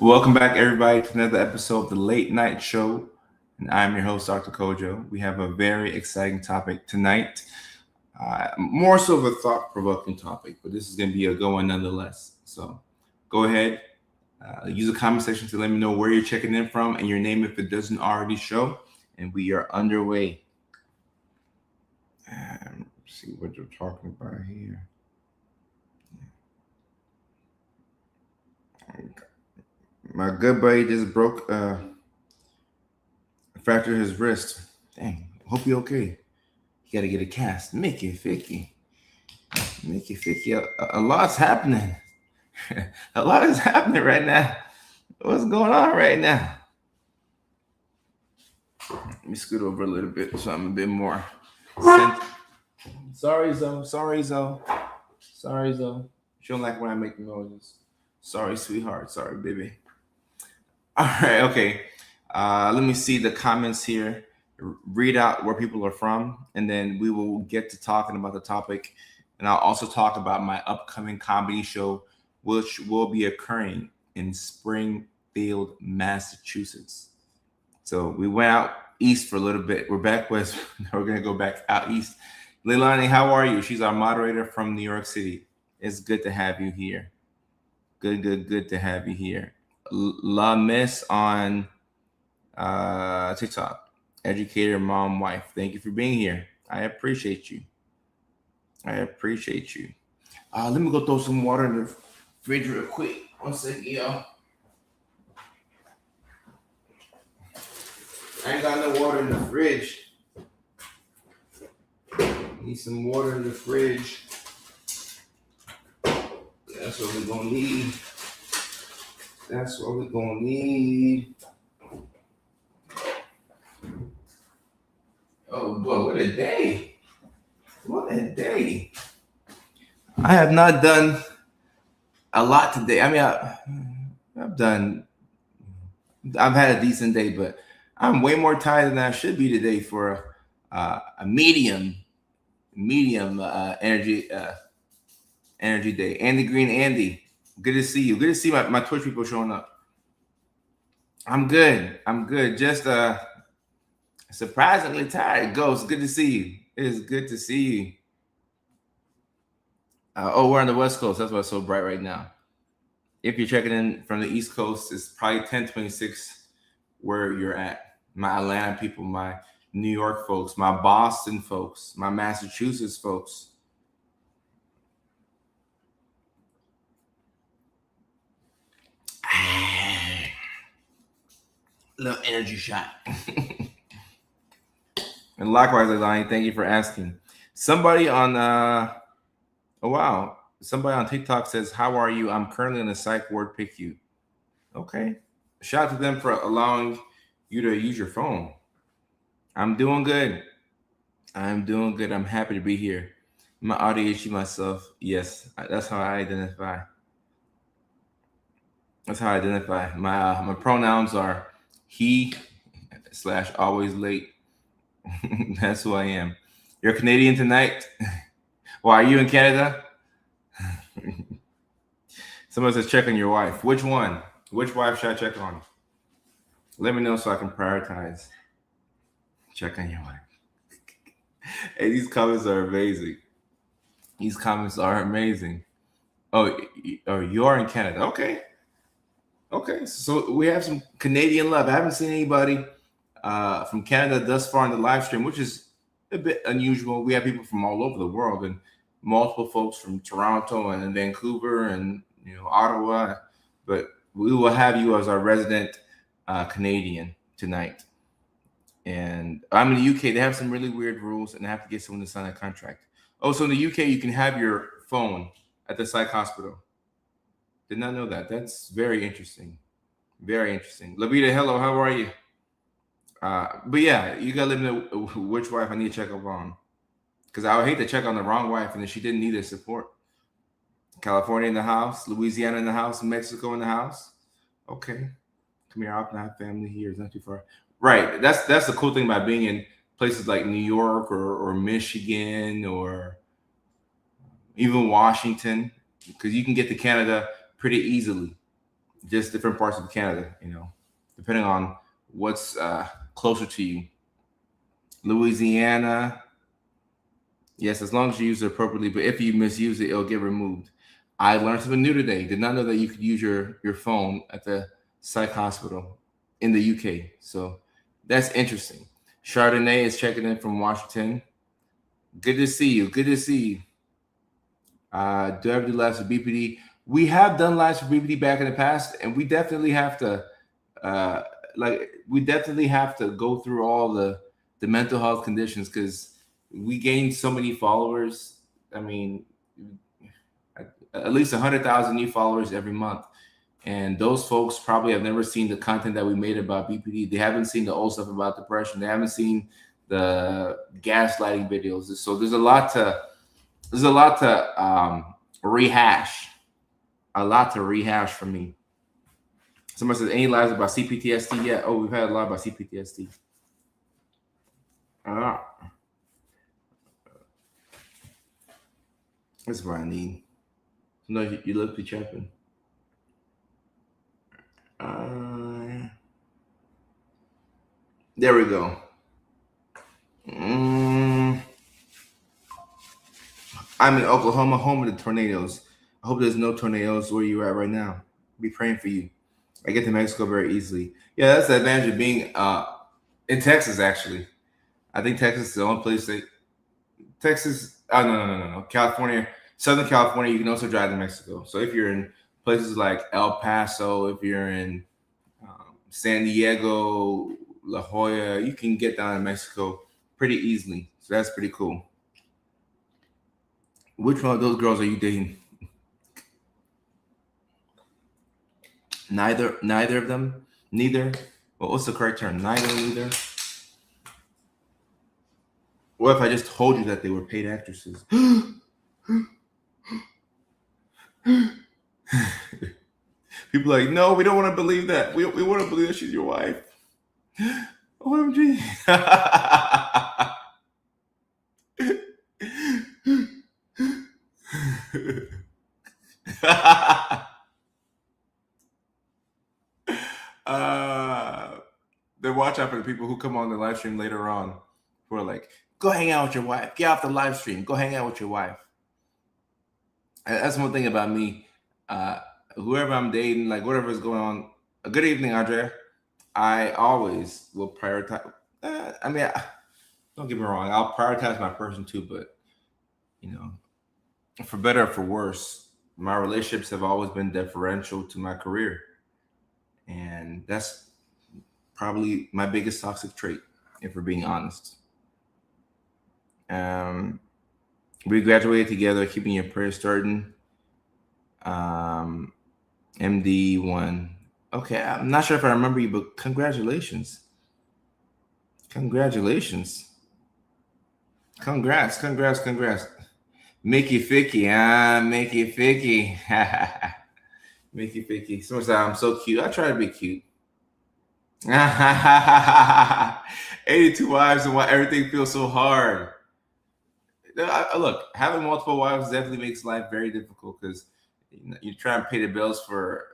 Welcome back, everybody, to another episode of the Late Night Show. And I'm your host, Dr. Kojo. We have a very exciting topic tonight. More so of a thought-provoking topic, but this is going to be a good one nonetheless. So go ahead, use the comment section to let me know where you're checking in from and your name if it doesn't already show. And we are underway. Let's see what you're talking about here. My good buddy just fractured his wrist. Dang, hope you're okay. You got to get a cast. Mickey Ficky. A lot's happening. A lot is happening right now. What's going on right now? Let me scoot over a little bit so I'm a bit more Sorry, Zoe. She don't like when I make noises. Sorry, sweetheart. Sorry, baby. All right, okay. Let me see the comments here. Read out where people are from, and then we will get to talking about the topic. And I'll also talk about my upcoming comedy show, which will be occurring in Springfield, Massachusetts. So we went out east for a little bit. We're back west. We're going to go back out east. Leilani, how are you? She's our moderator from New York City. It's good to have you here. Good to have you here. La Miss on TikTok. Educator, mom, wife. Thank you for being here. I appreciate you. Let me go throw some water in the fridge real quick. 1 second, y'all. I ain't got no water in the fridge. Need some water in the fridge. That's what we're gonna need. Oh boy, what a day. I have not done a lot today. I mean, I've had a decent day, but I'm way more tired than I should be today for a medium energy day. Andy Green, Andy, good to see you. Good to see my Twitch people showing up. I'm good. Just surprisingly tired. Ghost, good to see you. It is good to see you. We're on the West Coast. That's why it's so bright right now. If you're checking in from the East Coast, it's probably 10:26 where you're at. My Atlanta people, my New York folks, my Boston folks, my Massachusetts folks. Little energy shot. And likewise, Leilani, thank you for asking. Somebody on somebody on TikTok says, "How are you? I'm currently in the psych ward PICU." Okay. Shout out to them for allowing you to use your phone. I'm doing good. I'm happy to be here. My AuDHD myself. Yes, that's how I identify. My pronouns are he / always late. That's who I am. You're Canadian tonight? Well, are you in Canada? Someone says check on your wife. Which one? Which wife should I check on? Let me know so I can prioritize. Check on your wife. Hey, these comments are amazing. Oh, you are in Canada. Okay. So we have some Canadian love. I haven't seen anybody from Canada thus far in the live stream, which is a bit unusual. We have people from all over the world and multiple folks from Toronto and Vancouver and Ottawa, but we will have you as our resident Canadian tonight. And I'm in the UK. They have some really weird rules, and I have to get someone to sign a contract. Oh, so in the UK, you can have your phone at the psych hospital. Did not know that. That's very interesting. Lavita, hello. How are you? But yeah, you gotta let me know which wife I need to check up on, because I would hate to check on the wrong wife and then she didn't need their support. California in the house, Louisiana in the house, Mexico in the house. Okay, come here. I have family here. It's not too far. Right. That's the cool thing about being in places like New York or Michigan or even Washington, because you can get to Canada pretty easily. just different parts of Canada, depending on what's closer to you. Louisiana, yes, as long as you use it appropriately, but if you misuse it, it'll get removed. I learned something new today. Did not know that you could use your phone at the psych hospital in the UK. So that's interesting. Chardonnay is checking in from Washington. Good to see you. Good to see you. Do I ever do lives for BPD? We have done lives for BPD back in the past, and we definitely have to, uh, we definitely have to go through all the mental health conditions because we gained so many followers. I mean, at least 100,000 new followers every month. And those folks probably have never seen the content that we made about BPD. They haven't seen the old stuff about depression. They haven't seen the gaslighting videos. So there's a lot to rehash. A lot to rehash for me. Somebody says, any lives about CPTSD yet? Oh, we've had a lot about CPTSD. That's what I need. No, you look be trapping. There we go. I'm in Oklahoma, home of the tornadoes. I hope there's no tornadoes where you're at right now. Be praying for you. I get to Mexico very easily. Yeah, that's the advantage of being in Texas, actually. I think Texas is the only place that Texas. Oh, no. California, Southern California, you can also drive to Mexico. So if you're in places like El Paso, if you're in San Diego, La Jolla, you can get down to Mexico pretty easily. So that's pretty cool. Which one of those girls are you dating? Neither of them? Neither? Well, what's the correct term? Neither? What if I just told you that they were paid actresses? People are like, no, we don't want to believe that. We want to believe that she's your wife. OMG. Then watch out for the people who come on the live stream later on who are like, go hang out with your wife. Get off the live stream. Go hang out with your wife. That's one thing about me. Whoever I'm dating, like whatever's going on. Good evening, Andrea. I always will prioritize. Don't get me wrong. I'll prioritize my person too, but for better or for worse, my relationships have always been deferential to my career, and that's probably my biggest toxic trait, if we're being honest. We graduated together, keeping your prayers certain. MD1. Okay, I'm not sure if I remember you, but congratulations. Congrats. Mickey Ficky, Mickey Ficky. Mickey Ficky. Someone said I'm so cute. I try to be cute. 82 wives and why everything feels so hard. Look, having multiple wives definitely makes life very difficult because you try and pay the bills for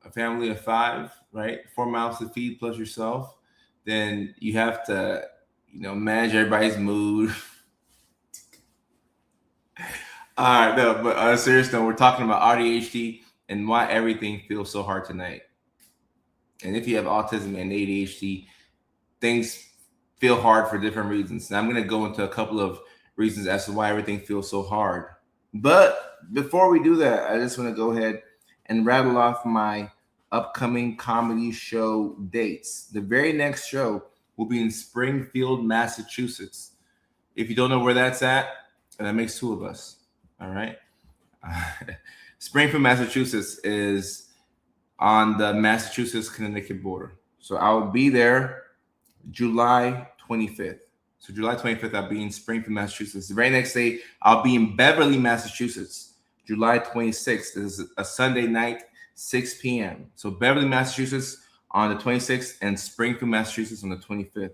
a family of 5, right? 4 mouths to feed plus yourself. Then you have to, manage everybody's mood. All right, no, but on a serious note, we're talking about AuDHD and why everything feels so hard tonight. And if you have autism and ADHD, things feel hard for different reasons. And I'm going to go into a couple of reasons as to why everything feels so hard. But before we do that, I just want to go ahead and rattle off my upcoming comedy show dates. The very next show will be in Springfield, Massachusetts. If you don't know where that's at, that makes 2 of us. All right. Springfield, Massachusetts is on the Massachusetts-Connecticut border. So I will be there July 25th. So July 25th, I'll be in Springfield, Massachusetts. The very next day, I'll be in Beverly, Massachusetts. July 26th is a Sunday night, 6 p.m. So Beverly, Massachusetts on the 26th and Springfield, Massachusetts on the 25th.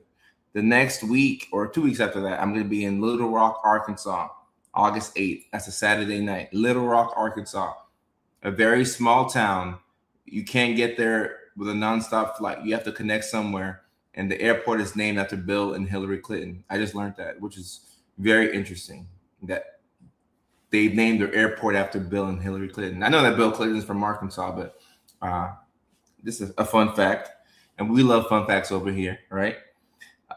The next week or 2 weeks after that, I'm going to be in Little Rock, Arkansas, August 8th. That's a Saturday night. Little Rock, Arkansas, a very small town you can't get there with a nonstop flight. You have to connect somewhere, and the airport is named after Bill and Hillary Clinton. I just learned that, which is very interesting. That they named their airport after Bill and Hillary Clinton. I know that Bill Clinton's from Arkansas, but this is a fun fact, and we love fun facts over here, right?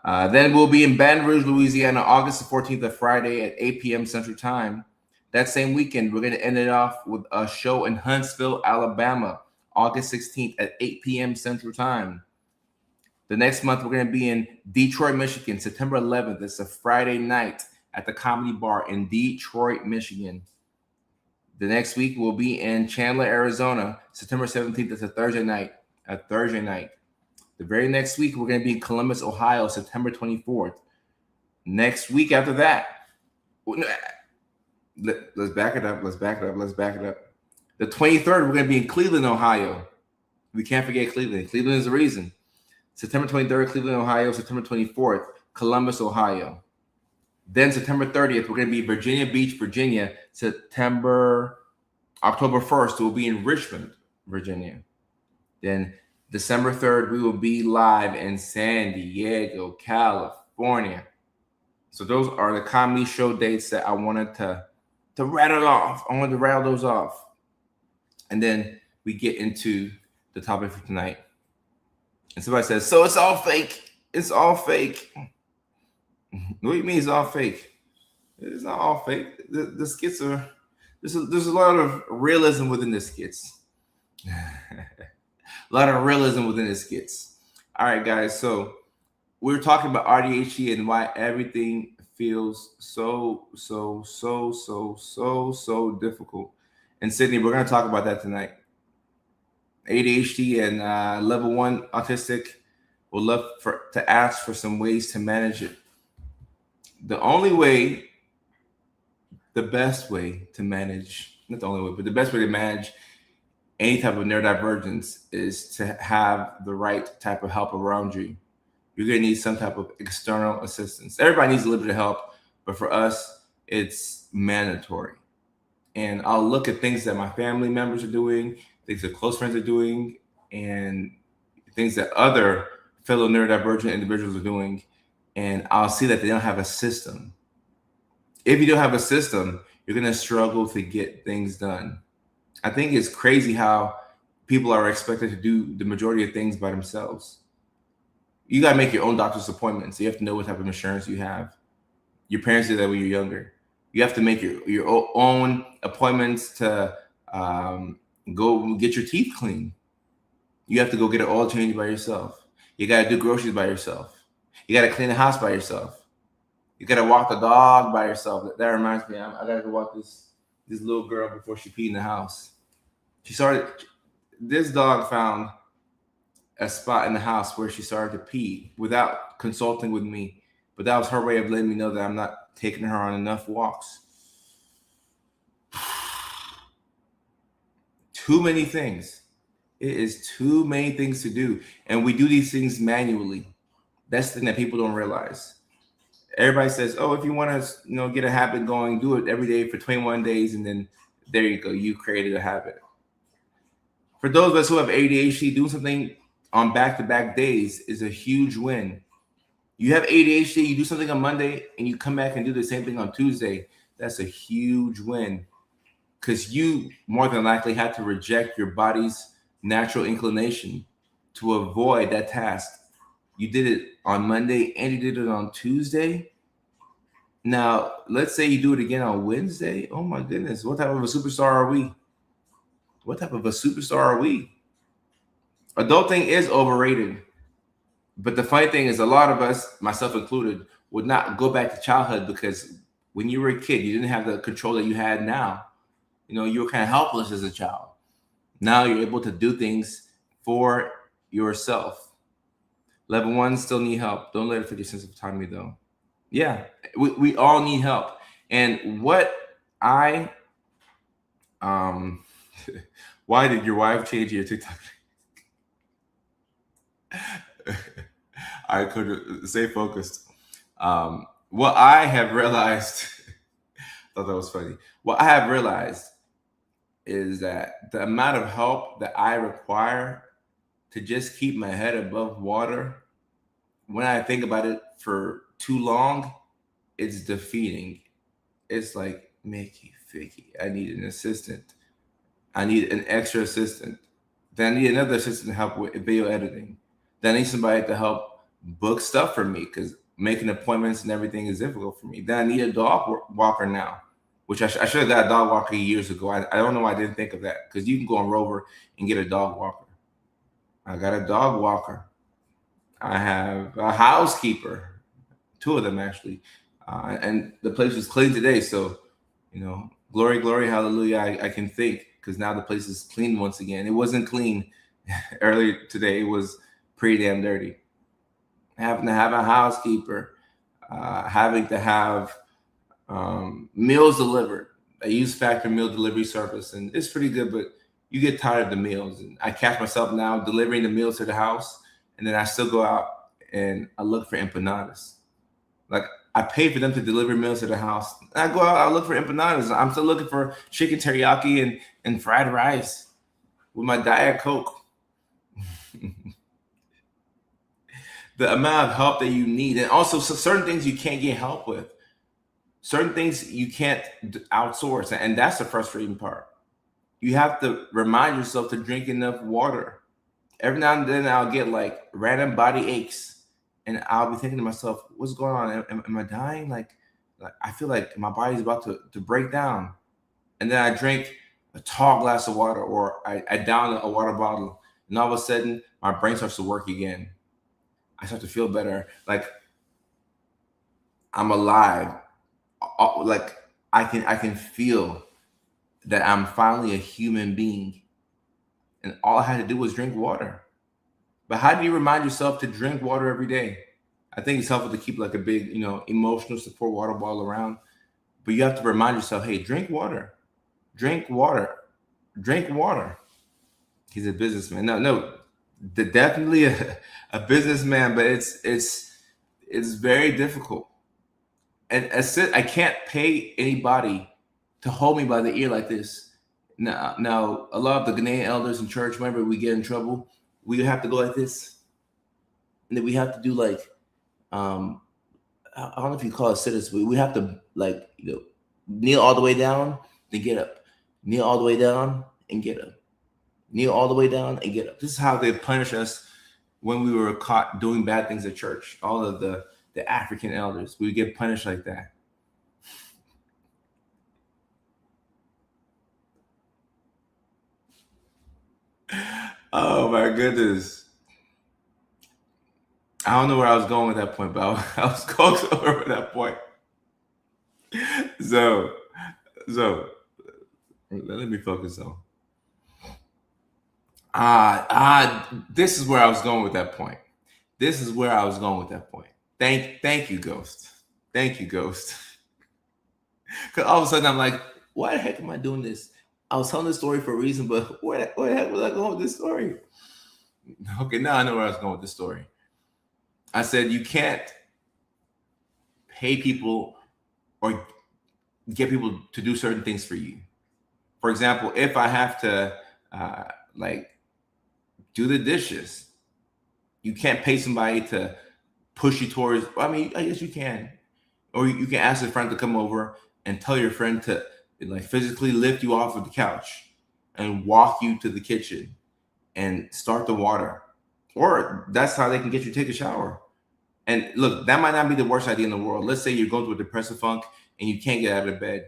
Then we'll be in Baton Rouge, Louisiana, August the 14th, a Friday at 8 p.m. Central Time. That same weekend, we're going to end it off with a show in Huntsville, Alabama, August 16th at 8 p.m. Central Time. The next month, we're going to be in Detroit, Michigan, September 11th. It's a Friday night at the Comedy Bar in Detroit, Michigan. The next week, we'll be in Chandler, Arizona, September 17th. It's a Thursday night. The very next week, we're going to be in Columbus, Ohio, September 24th. Next week after that, let's back it up. The 23rd, we're going to be in Cleveland, Ohio. We can't forget Cleveland. Cleveland is the reason. September 23rd, Cleveland, Ohio. September 24th, Columbus, Ohio. Then September 30th, we're going to be Virginia Beach, Virginia. October 1st, we'll be in Richmond, Virginia. Then December 3rd, we will be live in San Diego, California. So those are the comedy show dates that I wanted to rattle off. I wanted to rattle those off. And then we get into the topic for tonight. And somebody says, so it's all fake. It's all fake. What do you mean it's all fake? It's not all fake. The skits are, there's a lot of realism within the skits. A lot of realism within the skits. All right, guys. So we're talking about AuDHD and why everything feels so difficult. And Sydney, we're going to talk about that tonight. ADHD and level 1 autistic. We'll love to ask for some ways to manage it. The best way to manage, not the only way, but the best way to manage any type of neurodivergence is to have the right type of help around you. You're going to need some type of external assistance. Everybody needs a little bit of help, but for us, it's mandatory. And I'll look at things that my family members are doing, things that close friends are doing, and things that other fellow neurodivergent individuals are doing, and I'll see that they don't have a system. If you don't have a system, you're going to struggle to get things done. I think it's crazy how people are expected to do the majority of things by themselves. You got to make your own doctor's appointments. You have to know what type of insurance you have. Your parents did that when you're younger. You have to make your own appointments to go get your teeth cleaned. You have to go get an oil change by yourself. You got to do groceries by yourself. You got to clean the house by yourself. You got to walk the dog by yourself. That reminds me, I got to go walk this little girl before she peed in the house. This dog found a spot in the house where she started to pee without consulting with me. But that was her way of letting me know that I'm not taking her on enough walks. Too many things. It is too many things to do. And we do these things manually. That's the thing that people don't realize. Everybody says, oh, if you want to get a habit going, do it every day for 21 days. And then there you go. You created a habit. For those of us who have ADHD, doing something on back-to-back days is a huge win. You have ADHD, you do something on Monday, and you come back and do the same thing on Tuesday. That's a huge win because you more than likely had to reject your body's natural inclination to avoid that task. You did it on Monday and you did it on Tuesday. Now, let's say you do it again on Wednesday. Oh my goodness, what type of a superstar are we? What type of a superstar are we? Adulting is overrated. But the funny thing is a lot of us, myself included, would not go back to childhood because when you were a kid, you didn't have the control that you had now. You were kind of helpless as a child. Now you're able to do things for yourself. Level 1 still need help. Don't let it affect your sense of autonomy, though. Yeah, we all need help. And what why did your wife change your TikTok? I could stay focused. What I have realized, I thought that was funny. What I have realized is that the amount of help that I require to just keep my head above water, when I think about it for too long, it's defeating. It's like, Mickey, Vicky, I need an assistant. I need an extra assistant. Then I need another assistant to help with video editing. Then I need somebody to help book stuff for me because making appointments and everything is difficult for me. Then I need a dog walker now, which I should have got a dog walker years ago. I don't know why I didn't think of that, because you can go on Rover and get a dog walker. I got a dog walker. I have a housekeeper, two of them actually, and the place was clean today. So, glory, glory, hallelujah. I can think, because now the place is clean once again. It wasn't clean earlier today. It was pretty damn dirty. Having to have a housekeeper, having to have meals delivered. I use Factor Meal Delivery Service, and it's pretty good, but you get tired of the meals. And I catch myself now delivering the meals to the house, and then I still go out and I look for empanadas. Like, I pay for them to deliver meals to the house. I go out, I look for empanadas. I'm still looking for chicken teriyaki and fried rice with my Diet Coke. The amount of help that you need, and also certain things you can't get help with. Certain things you can't outsource, and that's the frustrating part. You have to remind yourself to drink enough water. Every now and then I'll get like random body aches, and I'll be thinking to myself, what's going on? Am I dying? Like I feel like my body's about to break down. And then I drink a tall glass of water, or I down a water bottle, and all of a sudden my brain starts to work again. I start to feel better. Like I'm alive. Like I can feel that I'm finally a human being. And all I had to do was drink water. But how do you remind yourself to drink water every day? I think it's helpful to keep like a big, emotional support water bottle around. But you have to remind yourself, hey, drink water. Drink water. Drink water. He's a businessman. No, definitely a businessman, but it's very difficult. And I can't pay anybody to hold me by the ear like this. Now, a lot of the Ghanaian elders in church, whenever we get in trouble, we have to go like this, and then we have to do like, I don't know if you call it sit-ups, but we have to kneel all the way down, then get up, kneel all the way down, and get up, kneel all the way down, and get up. This is how they punish us when we were caught doing bad things at church. All of the African elders, we get punished like that. Oh my goodness. I don't know where I was going with that point, but I was going somewhere with that point. So let me focus on. This is where I was going with that point. This is where I was going with that point. Thank you, Ghost. Thank you, Ghost. Because all of a sudden I'm like, why the heck am I doing this? I was telling this story for a reason, but where the heck was I going with this story? Okay, now I know where I was going with this story. I said you can't pay people or get people to do certain things for you. For example, if I have to do the dishes, you can't pay somebody to push you towards. I mean, I guess you can, or you can ask a friend to come over and tell your friend to physically lift you off of the couch and walk you to the kitchen and start the water. Or that's how they can get you to take a shower. And look, that might not be the worst idea in the world. Let's say you're going through a depressive funk and you can't get out of bed.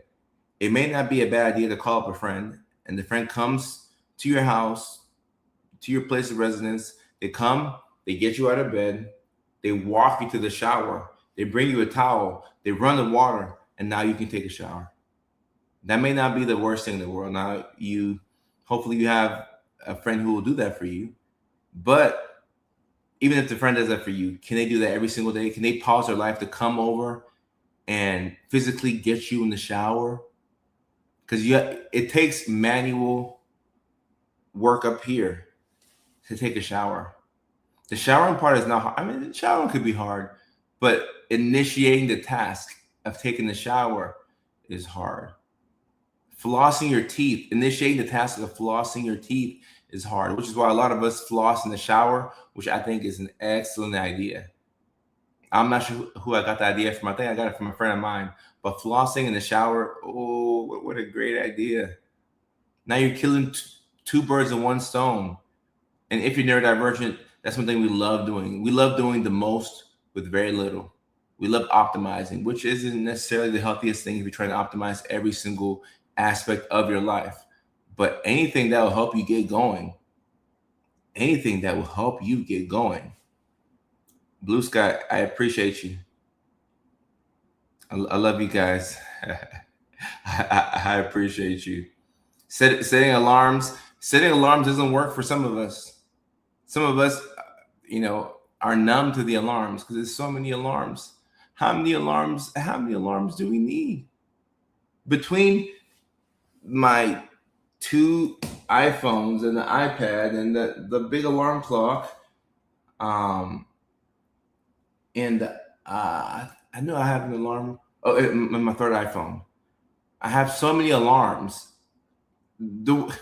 It may not be a bad idea to call up a friend, and the friend comes to your house, to your place of residence. They come, they get you out of bed, they walk you to the shower, they bring you a towel, they run the water, and now you can take a shower. That may not be the worst thing in the world. Now, hopefully you have a friend who will do that for you. But even if the friend does that for you, can they do that every single day? Can they pause their life to come over and physically get you in the shower? Because it takes manual work up here to take a shower. The showering part is not hard. I mean, showering could be hard, but initiating the task of taking the shower is hard. Flossing your teeth, initiating the task of flossing your teeth is hard, which is why a lot of us floss in the shower, which I think is an excellent idea. I'm not sure who I got the idea from. I think I got it from a friend of mine. But flossing in the shower, oh, what a great idea. Now you're killing two birds with one stone. And if you're neurodivergent, that's one thing we love doing. We love doing the most with very little. We love optimizing, which isn't necessarily the healthiest thing if you're trying to optimize every single aspect of your life. But anything that will help you get going, Blue Sky, I appreciate you. I love you guys. I appreciate you. Setting alarms doesn't work for some of us. Some of us, are numb to the alarms because there's so many alarms. How many alarms do we need? Between my 2 iPhones and the iPad and the big alarm clock, and I know I have an alarm. Oh, my 3rd iPhone. I have so many alarms. The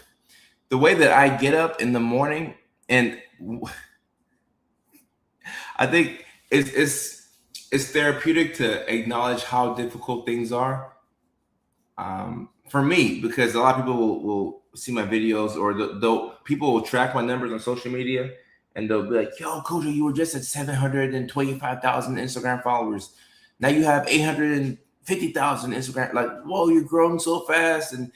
way that I get up in the morning, and I think it's therapeutic to acknowledge how difficult things are. For me, because a lot of people will see my videos, or people will track my numbers on social media, and they'll be like, "Yo, Kojo, you were just at 725,000 Instagram followers. Now you have 850,000 Instagram. Like, whoa, you're growing so fast!" And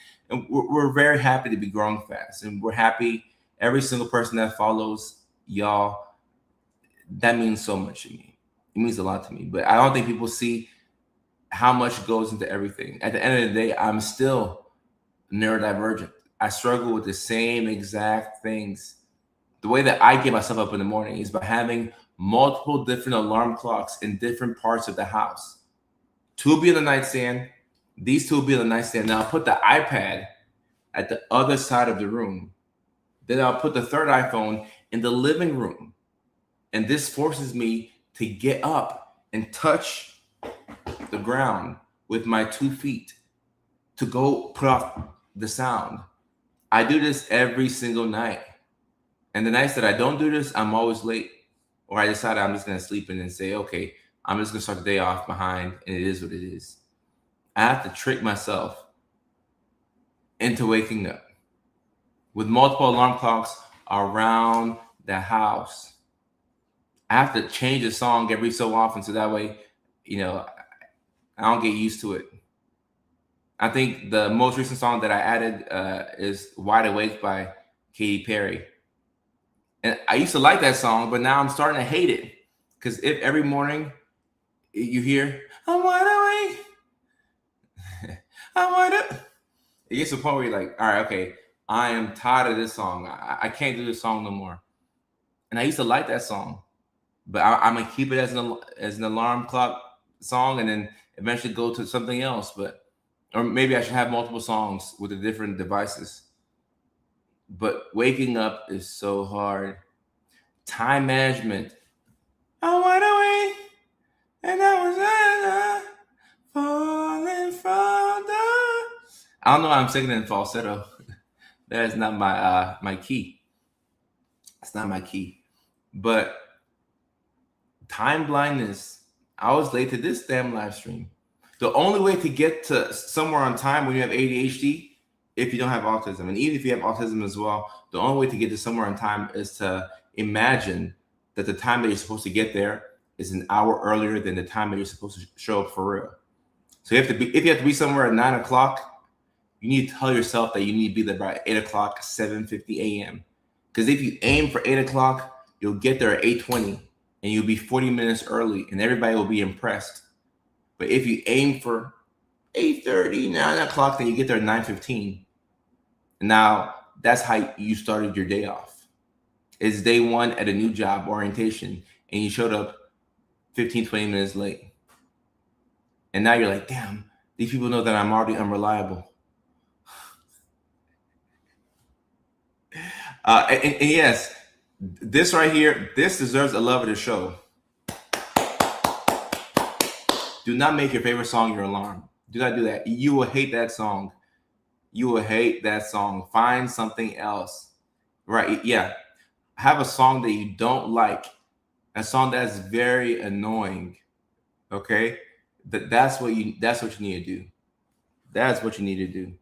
we're very happy to be growing fast, and we're happy every single person that follows y'all. That means so much to me. It means a lot to me. But I don't think people see how much goes into everything. At the end of the day, I'm still neurodivergent. I struggle with the same exact things. The way that I get myself up in the morning is by having multiple different alarm clocks in different parts of the house. 2 will be on the nightstand. These 2 will be on the nightstand. Now I'll put the iPad at the other side of the room. Then I'll put the 3rd iPhone in the living room. And this forces me to get up and touch the ground with my 2 feet to go put off the sound. I do this every single night. And the nights that I don't do this, I'm always late. Or I decide I'm just going to sleep in and say, okay, I'm just going to start the day off behind, and it is what it is. I have to trick myself into waking up with multiple alarm clocks around the house. I have to change the song every so often so that way, I don't get used to it. I think the most recent song that I added is Wide Awake by Katy Perry. And I used to like that song, but now I'm starting to hate it. Because if every morning you hear, I'm wide awake, I'm wide up, it gets to a point where you're like, all right, okay, I am tired of this song. I can't do this song no more. And I used to like that song. But I'm going to keep it as an alarm clock song and then eventually go to something else. Or maybe I should have multiple songs with the different devices. But waking up is so hard. Time management. I went away and I was falling from the... I don't know why I'm singing in falsetto. That is not my key. It's not my key. But time blindness. I was late to this damn live stream. The only way to get to somewhere on time when you have ADHD, if you don't have autism, and even if you have autism as well, the only way to get to somewhere on time is to imagine that the time that you're supposed to get there is an hour earlier than the time that you're supposed to show up for real. So if you have to be somewhere at 9 o'clock, you need to tell yourself that you need to be there by 8 o'clock, 7:50 a.m. Because if you aim for 8 o'clock, you'll get there at 8:20. And you'll be 40 minutes early, and everybody will be impressed. But if you aim for 8:30, 9 o'clock, then you get there at 9:15. And now that's how you started your day off. It's day 1 at a new job orientation, and you showed up 15, 20 minutes late. And now you're like, damn, these people know that I'm already unreliable. And yes, this right here, this deserves a love of the show. Do not make your favorite song your alarm. Do not do that. You will hate that song. You will hate that song. Find something else. Right? Yeah. Have a song that you don't like. A song that's very annoying. Okay? That's what you need to do. That's what you need to do.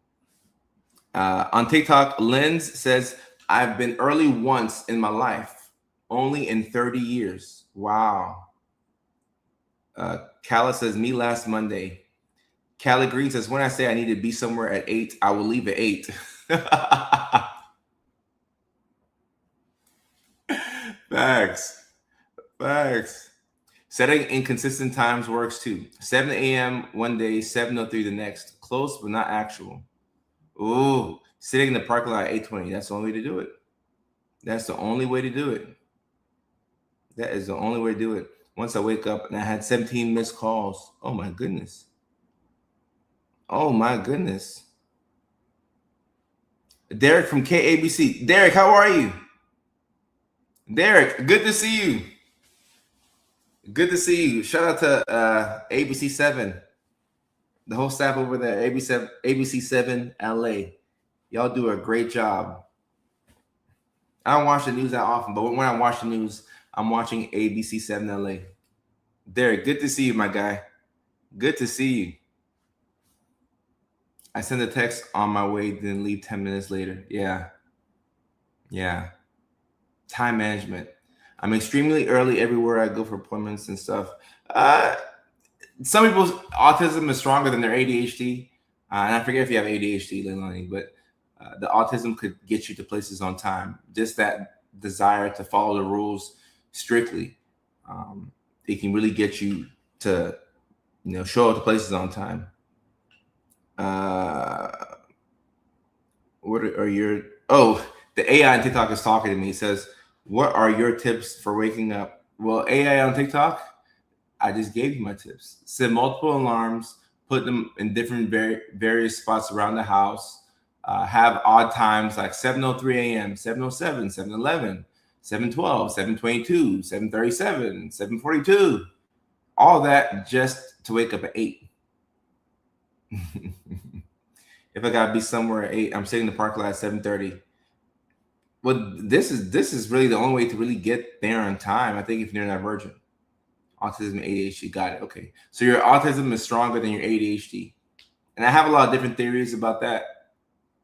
On TikTok, Lens says, I've been early once in my life, only in 30 years. Wow. Kala says, me last Monday. Callie Green says, when I say I need to be somewhere at 8, I will leave at 8. Facts. Facts. Setting inconsistent times works too. 7 a.m. one day, 7:03 the next. Close, but not actual. Ooh, sitting in the parking lot at 8:20. That's the only way to do it. That's the only way to do it. That is the only way to do it. Once I wake up and I had 17 missed calls. Oh my goodness. Oh my goodness. Derek from KABC. Derek, how are you? Derek, good to see you. Good to see you. Shout out to ABC7, the whole staff over there, ABC7 LA. Y'all do a great job. I don't watch the news that often, but when I watch the news, I'm watching ABC7 LA. Derek, good to see you, my guy. Good to see you. I sent a text on my way, then leave 10 minutes later. Yeah. Yeah. Time management. I'm extremely early everywhere I go for appointments and stuff. Some people's autism is stronger than their ADHD. And I forget if you have ADHD, Leilani, but the autism could get you to places on time. Just that desire to follow the rules strictly. It can really get you to, show up to places on time. What are your, the AI on TikTok is talking to me. It says, what are your tips for waking up? Well, AI on TikTok, I just gave you my tips. Set multiple alarms, put them in different various spots around the house. Have odd times like 7:03 a.m., 7:07, 7:11, 7:12, 7:22, 7:37, 7:42. All that just to wake up at 8. If I gotta be somewhere at 8, I'm sitting in the parking lot at 7:30. Well, this is really the only way to really get there on time. I think if you're neurodivergent, autism and ADHD, got it. Okay, so your autism is stronger than your ADHD, and I have a lot of different theories about that.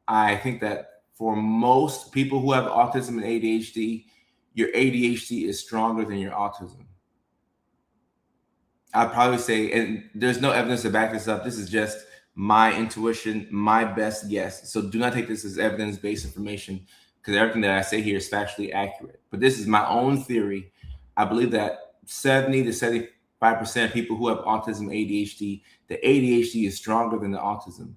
I think that for most people who have autism and ADHD, your ADHD is stronger than your autism. I'd probably say, and there's no evidence to back this up. This is just my intuition, my best guess. So do not take this as evidence-based information, because everything that I say here is factually accurate. But this is my own theory. I believe that 70 to 75% of people who have autism, ADHD, the ADHD is stronger than the autism,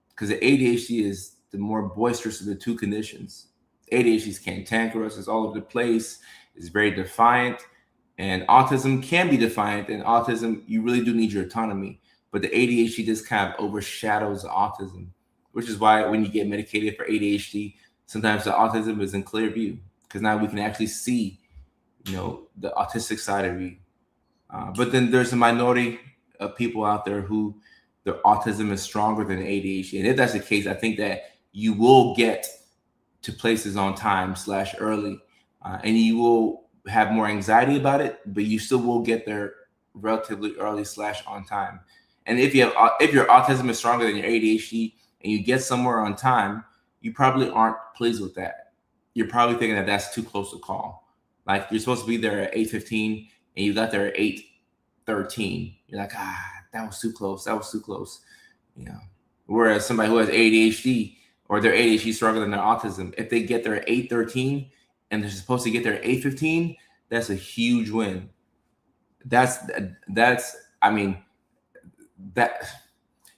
because the ADHD is the more boisterous of the two conditions. ADHD is cantankerous, it's all over the place, it's very defiant, and autism can be defiant. And autism, you really do need your autonomy, but the ADHD just kind of overshadows autism, which is why when you get medicated for ADHD, sometimes the autism is in clear view, because now we can actually see, the autistic side of you. But then there's a minority of people out there who their autism is stronger than ADHD. And if that's the case, I think that you will get to places on time / early, and you will have more anxiety about it, but you still will get there relatively early / on time. And if your autism is stronger than your ADHD and you get somewhere on time, you probably aren't pleased with that. You're probably thinking that that's too close to call. Like, you're supposed to be there at 8:15 and you got there at 8:13. You're like, that was too close. That was too close. Whereas somebody who has ADHD, or their ADHD stronger than their autism, if they get there at 8:13 and they're supposed to get there at 8:15, that's a huge win. That's I mean, that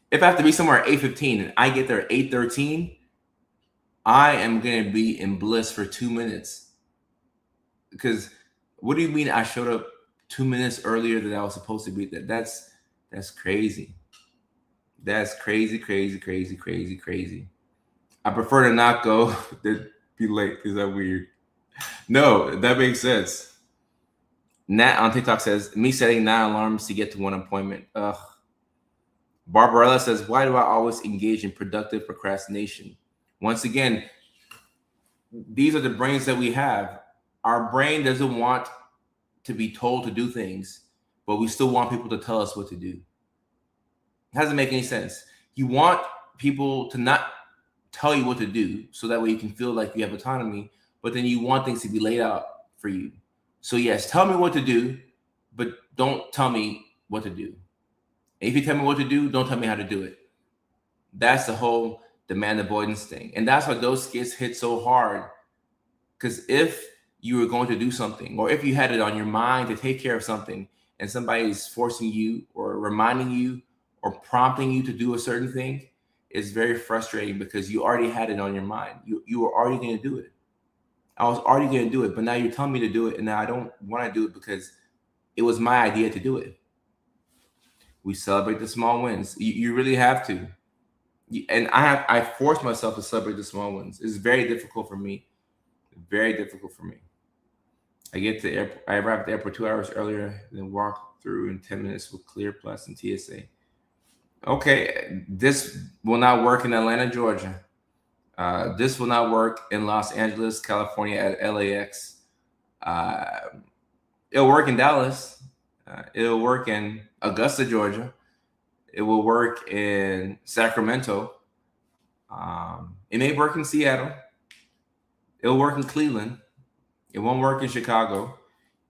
if I have to be somewhere at 8:15 and I get there at 8:13, I am going to be in bliss for 2 minutes. Because what do you mean I showed up 2 minutes earlier than I was supposed to be there? That's crazy. That's crazy, crazy, crazy, crazy, crazy. I prefer to not go than be late. Is that weird? No, that makes sense. Nat on TikTok says, me setting 9 alarms to get to one appointment. Ugh. Barbarella says, why do I always engage in productive procrastination? Once again, these are the brains that we have. Our brain doesn't want to be told to do things, but we still want people to tell us what to do. It doesn't make any sense. You want people to not tell you what to do so that way you can feel like you have autonomy, but then you want things to be laid out for you. So yes, tell me what to do, but don't tell me what to do. If you tell me what to do, don't tell me how to do it. That's the whole demand avoidance thing. And that's why those skits hit so hard. Because if you were going to do something, or if you had it on your mind to take care of something, and somebody's forcing you or reminding you or prompting you to do a certain thing, it's very frustrating because you already had it on your mind. You were already going to do it. I was already going to do it, but now you're telling me to do it, and now I don't want to do it because it was my idea to do it. We celebrate the small wins. You really have to. And I force myself to celebrate the small wins. It's very difficult for me. Very difficult for me. I get to the airport. I arrive at the airport 2 hours earlier, then walk through in 10 minutes with Clear Plus and TSA. Okay, this will not work in Atlanta, Georgia. This will not work in Los Angeles, California at LAX. It'll work in Dallas. It'll work in Augusta, Georgia. It will work in Sacramento. It may work in Seattle. It'll work in Cleveland. It won't work in Chicago.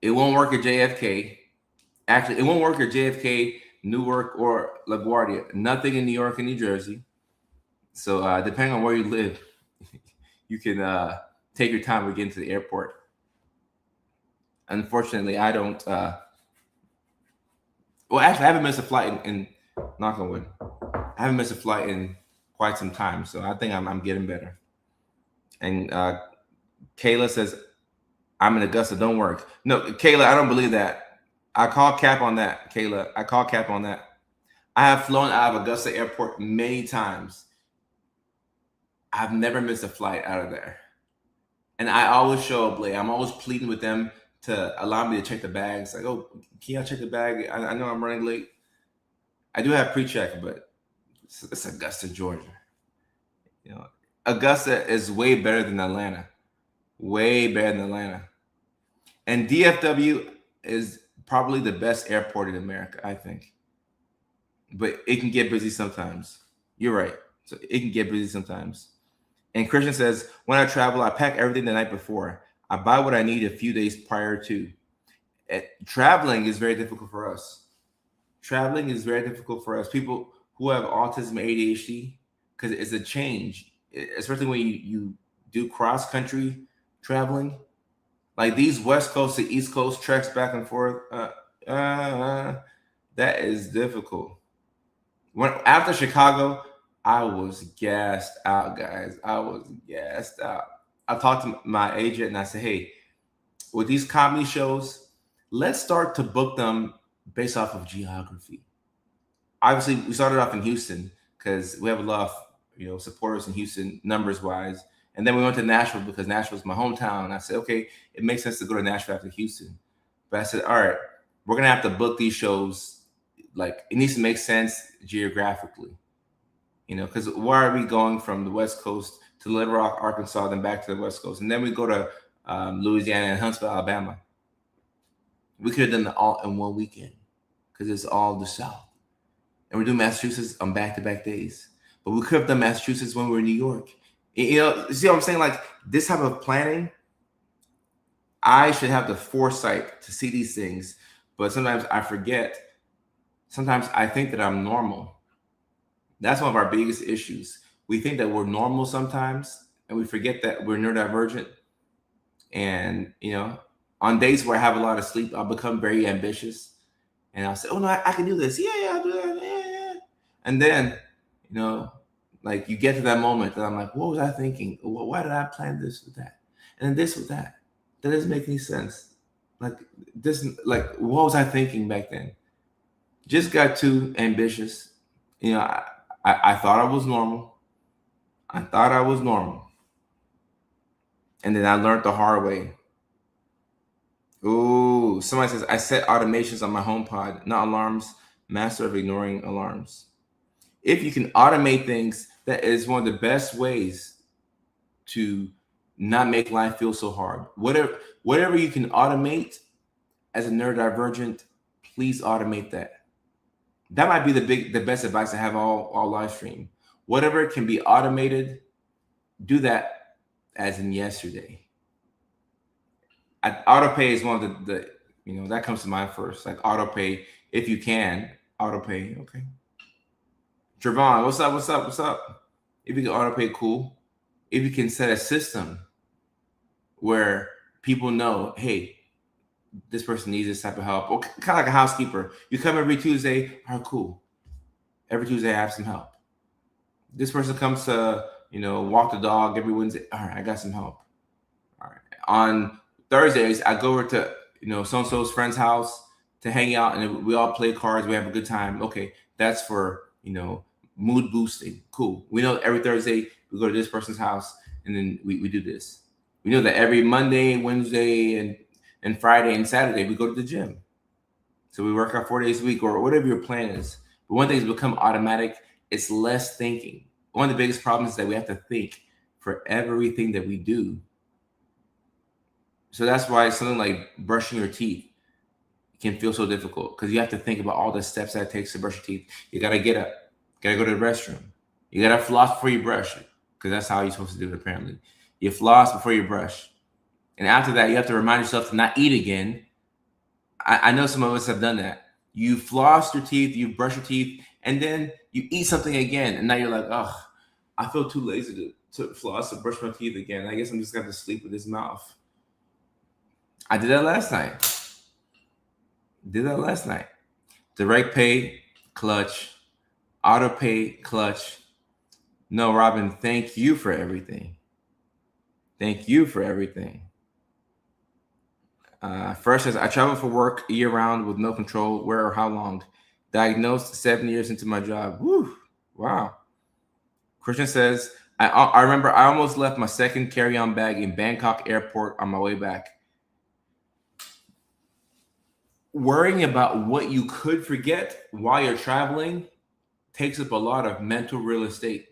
It won't work at JFK. Actually, it won't work at JFK, Newark, or LaGuardia. Nothing in New York and New Jersey. So depending on where you live, you can take your time to get into the airport. Unfortunately, I don't. Well, actually, I haven't missed a flight in knock on wood. I haven't missed a flight in quite some time, so I think I'm getting better. And Kayla says, I'm in Augusta, don't work. No, Kayla, I don't believe that. I call cap on that, Kayla. I call cap on that. I have flown out of Augusta Airport many times. I've never missed a flight out of there. And I always show up late. I'm always pleading with them to allow me to check the bags. Like, oh, can y'all check the bag? I know I'm running late. I do have pre-check, but it's Augusta, Georgia. You know, Augusta is way better than Atlanta. Way better than Atlanta. And DFW is probably the best airport in America, I think. But it can get busy sometimes. You're right. So it can get busy sometimes. And Christian says, when I travel, I pack everything the night before. I buy what I need a few days prior to. Traveling is very difficult for us. Traveling is very difficult for us. People who have autism, ADHD, because it's a change, especially when you do cross-country traveling. Like these West Coast to East Coast treks back and forth, that is difficult. After Chicago, I was gassed out, guys. I was gassed out. I talked to my agent and I said, hey, with these comedy shows, let's start to book them based off of geography. Obviously, we started off in Houston because we have a lot of supporters in Houston, numbers wise. And then we went to Nashville because Nashville's my hometown. And I said, okay, it makes sense to go to Nashville after Houston. But I said, all right, we're gonna have to book these shows. Like it needs to make sense geographically, because why are we going from the West Coast to Little Rock, Arkansas, then back to the West Coast, and then we go to Louisiana and Huntsville, Alabama? We could have done it all in one weekend because it's all the South. And we're doing Massachusetts on back-to-back days. But we could have done Massachusetts when we were in New York. See what I'm saying? Like this type of planning, I should have the foresight to see these things. But sometimes I forget. Sometimes I think that I'm normal. That's one of our biggest issues. We think that we're normal sometimes, and we forget that we're neurodivergent. And, on days where I have a lot of sleep, I'll become very ambitious. And I'll say, oh, no, I can do this. Yeah, I'll do that. Yeah. And then, like you get to that moment that I'm like, what was I thinking? Why did I plan this with that? And then this with that? That doesn't make any sense. Like what was I thinking back then? Just got too ambitious. I thought I was normal. And then I learned the hard way. Ooh, somebody says, I set automations on my HomePod, not alarms, master of ignoring alarms. If you can automate things, that is one of the best ways to not make life feel so hard. Whatever you can automate as a neurodivergent, please automate that. That might be the best advice I have all live stream. Whatever can be automated, do that as in yesterday. Auto pay is one of the that comes to mind first. Like auto pay, if you can auto pay. Okay, Trevon, what's up? What's up? What's up? If you can auto pay, cool. If you can set a system where people know, hey, this person needs this type of help, or kind of like a housekeeper. You come every Tuesday, all right, cool. Every Tuesday I have some help. This person comes to walk the dog every Wednesday. All right, I got some help. All right. On Thursdays, I go over to so-and-so's friend's house to hang out, and we all play cards. We have a good time. Okay, that's for mood boosting. Cool. We know every Thursday we go to this person's house, and then we do this. We know that every Monday, Wednesday, and Friday and Saturday we go to the gym. So we work out 4 days a week or whatever your plan is. But one thing has become automatic. It's less thinking. One of the biggest problems is that we have to think for everything that we do. So that's why something like brushing your teeth can feel so difficult, because you have to think about all the steps that it takes to brush your teeth. You got to get up, got to go to the restroom. You got to floss before you brush it, because that's how you're supposed to do it apparently. You floss before you brush. And after that, you have to remind yourself to not eat again. I know some of us have done that. You floss your teeth, you brush your teeth, and then you eat something again. And now you're like, oh, I feel too lazy to floss or brush my teeth again. I guess I'm just going to sleep with this mouth. I did that last night. Direct pay, clutch. Auto pay, clutch. No, Robin, thank you for everything. Thank you for everything. First says, I travel for work year-round with no control. Where or how long? Diagnosed 7 years into my job. Woo! Wow. Christian says, I remember I almost left my second carry-on bag in Bangkok airport on my way back. Worrying about what you could forget while you're traveling takes up a lot of mental real estate.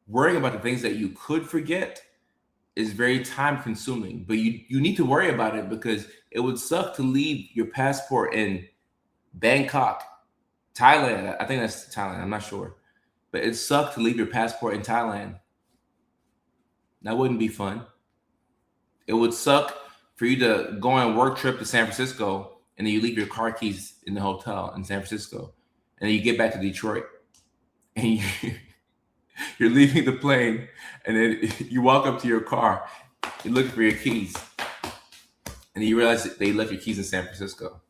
Worrying about the things that you could forget is very time consuming, but you need to worry about it, because it would suck to leave your passport in Bangkok, Thailand. I think that's Thailand. I'm not sure, but it sucked to leave your passport in Thailand. That wouldn't be fun. It would suck for you to go on a work trip to San Francisco, and then you leave your car keys in the hotel in San Francisco, and then you get back to Detroit, and you're leaving the plane, and then you walk up to your car, you're looking for your keys, and then you realize that they left your keys in San Francisco.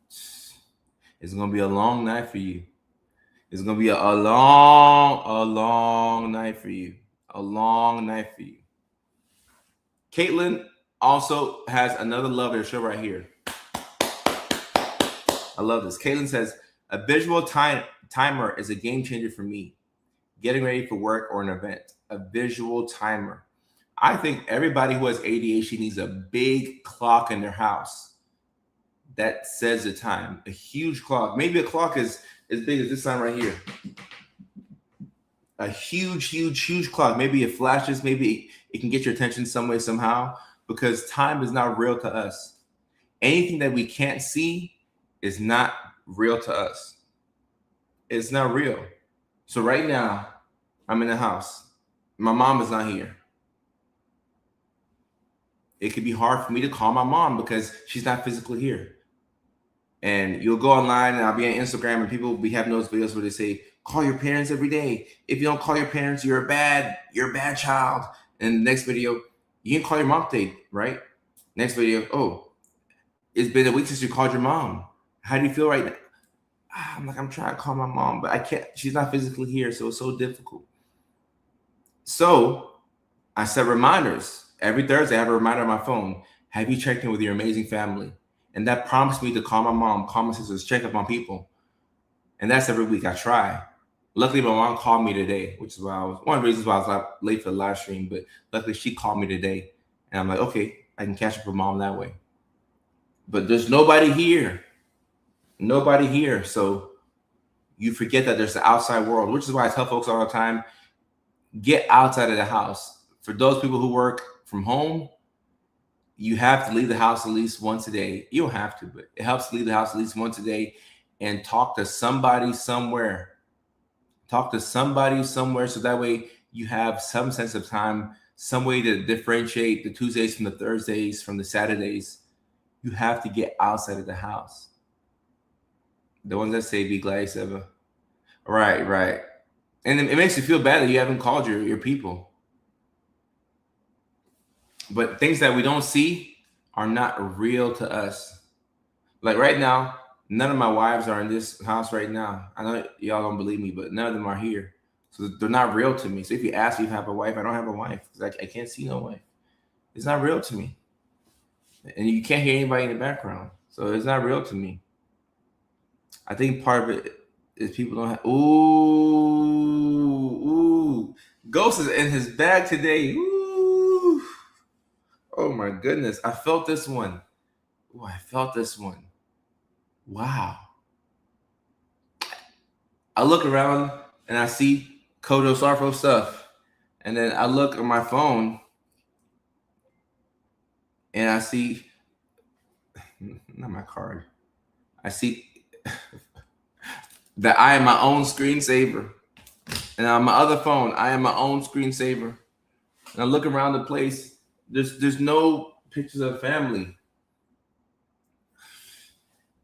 It's going to be a long night for you. It's going to be a long night for you. A long night for you. Caitlin also has another love of the show right here. I love this. Caitlin says, a visual timer is a game changer for me. Getting ready for work or an event. A visual timer. I think everybody who has ADHD needs a big clock in their house that says the time. A huge clock. Maybe a clock as big as this sign right here. A huge clock. Maybe it flashes. Maybe it can get your attention some way, somehow, because time is not real to us. Anything that we can't see is not real to us. It's not real. So right now, I'm in the house. My mom is not here. It could be hard for me to call my mom because she's not physically here. And you'll go online, and I'll be on Instagram, and people will be having those videos where they say, call your parents every day. If you don't call your parents, you're a bad child. And the next video, you can call your mom today, right? Next video, oh, it's been a week since you called your mom. How do you feel right now? I'm trying to call my mom, but I can't. She's not physically here, so it's so difficult. So I set reminders. Every Thursday, I have a reminder on my phone. Have you checked in with your amazing family? And that prompts me to call my mom, call my sisters, check up on people. And that's every week I try. Luckily, my mom called me today, which is why one of the reasons why I was late for the live stream, but luckily she called me today. And I'm like, okay, I can catch up with mom that way. But there's nobody here. Nobody here. So you forget that there's the outside world, which is why I tell folks all the time, get outside of the house. For those people who work from home, you have to leave the house at least once a day. You don't have to, but it helps to leave the house at least once a day and talk to somebody somewhere. Talk to somebody somewhere so that way you have some sense of time, some way to differentiate the Tuesdays from the Thursdays, from the Saturdays. You have to get outside of the house. The ones that say be glad ever. Right. And it makes you feel bad that you haven't called your people. But things that we don't see are not real to us. Like right now, none of my wives are in this house right now. I know y'all don't believe me, but none of them are here. So they're not real to me. So if you ask me if I have a wife, I don't have a wife because I can't see no wife. It's not real to me. And you can't hear anybody in the background. So it's not real to me. I think part of it is people don't have. Ooh. Ghost is in his bag today. Ooh. Oh my goodness. I felt this one. Ooh, I felt this one. Wow. I look around and I see Kojo Sarfo stuff. And then I look on my phone and I see, not my card. I see that I am my own screensaver. And on my other phone, I am my own screensaver. And I look around the place. There's no pictures of family.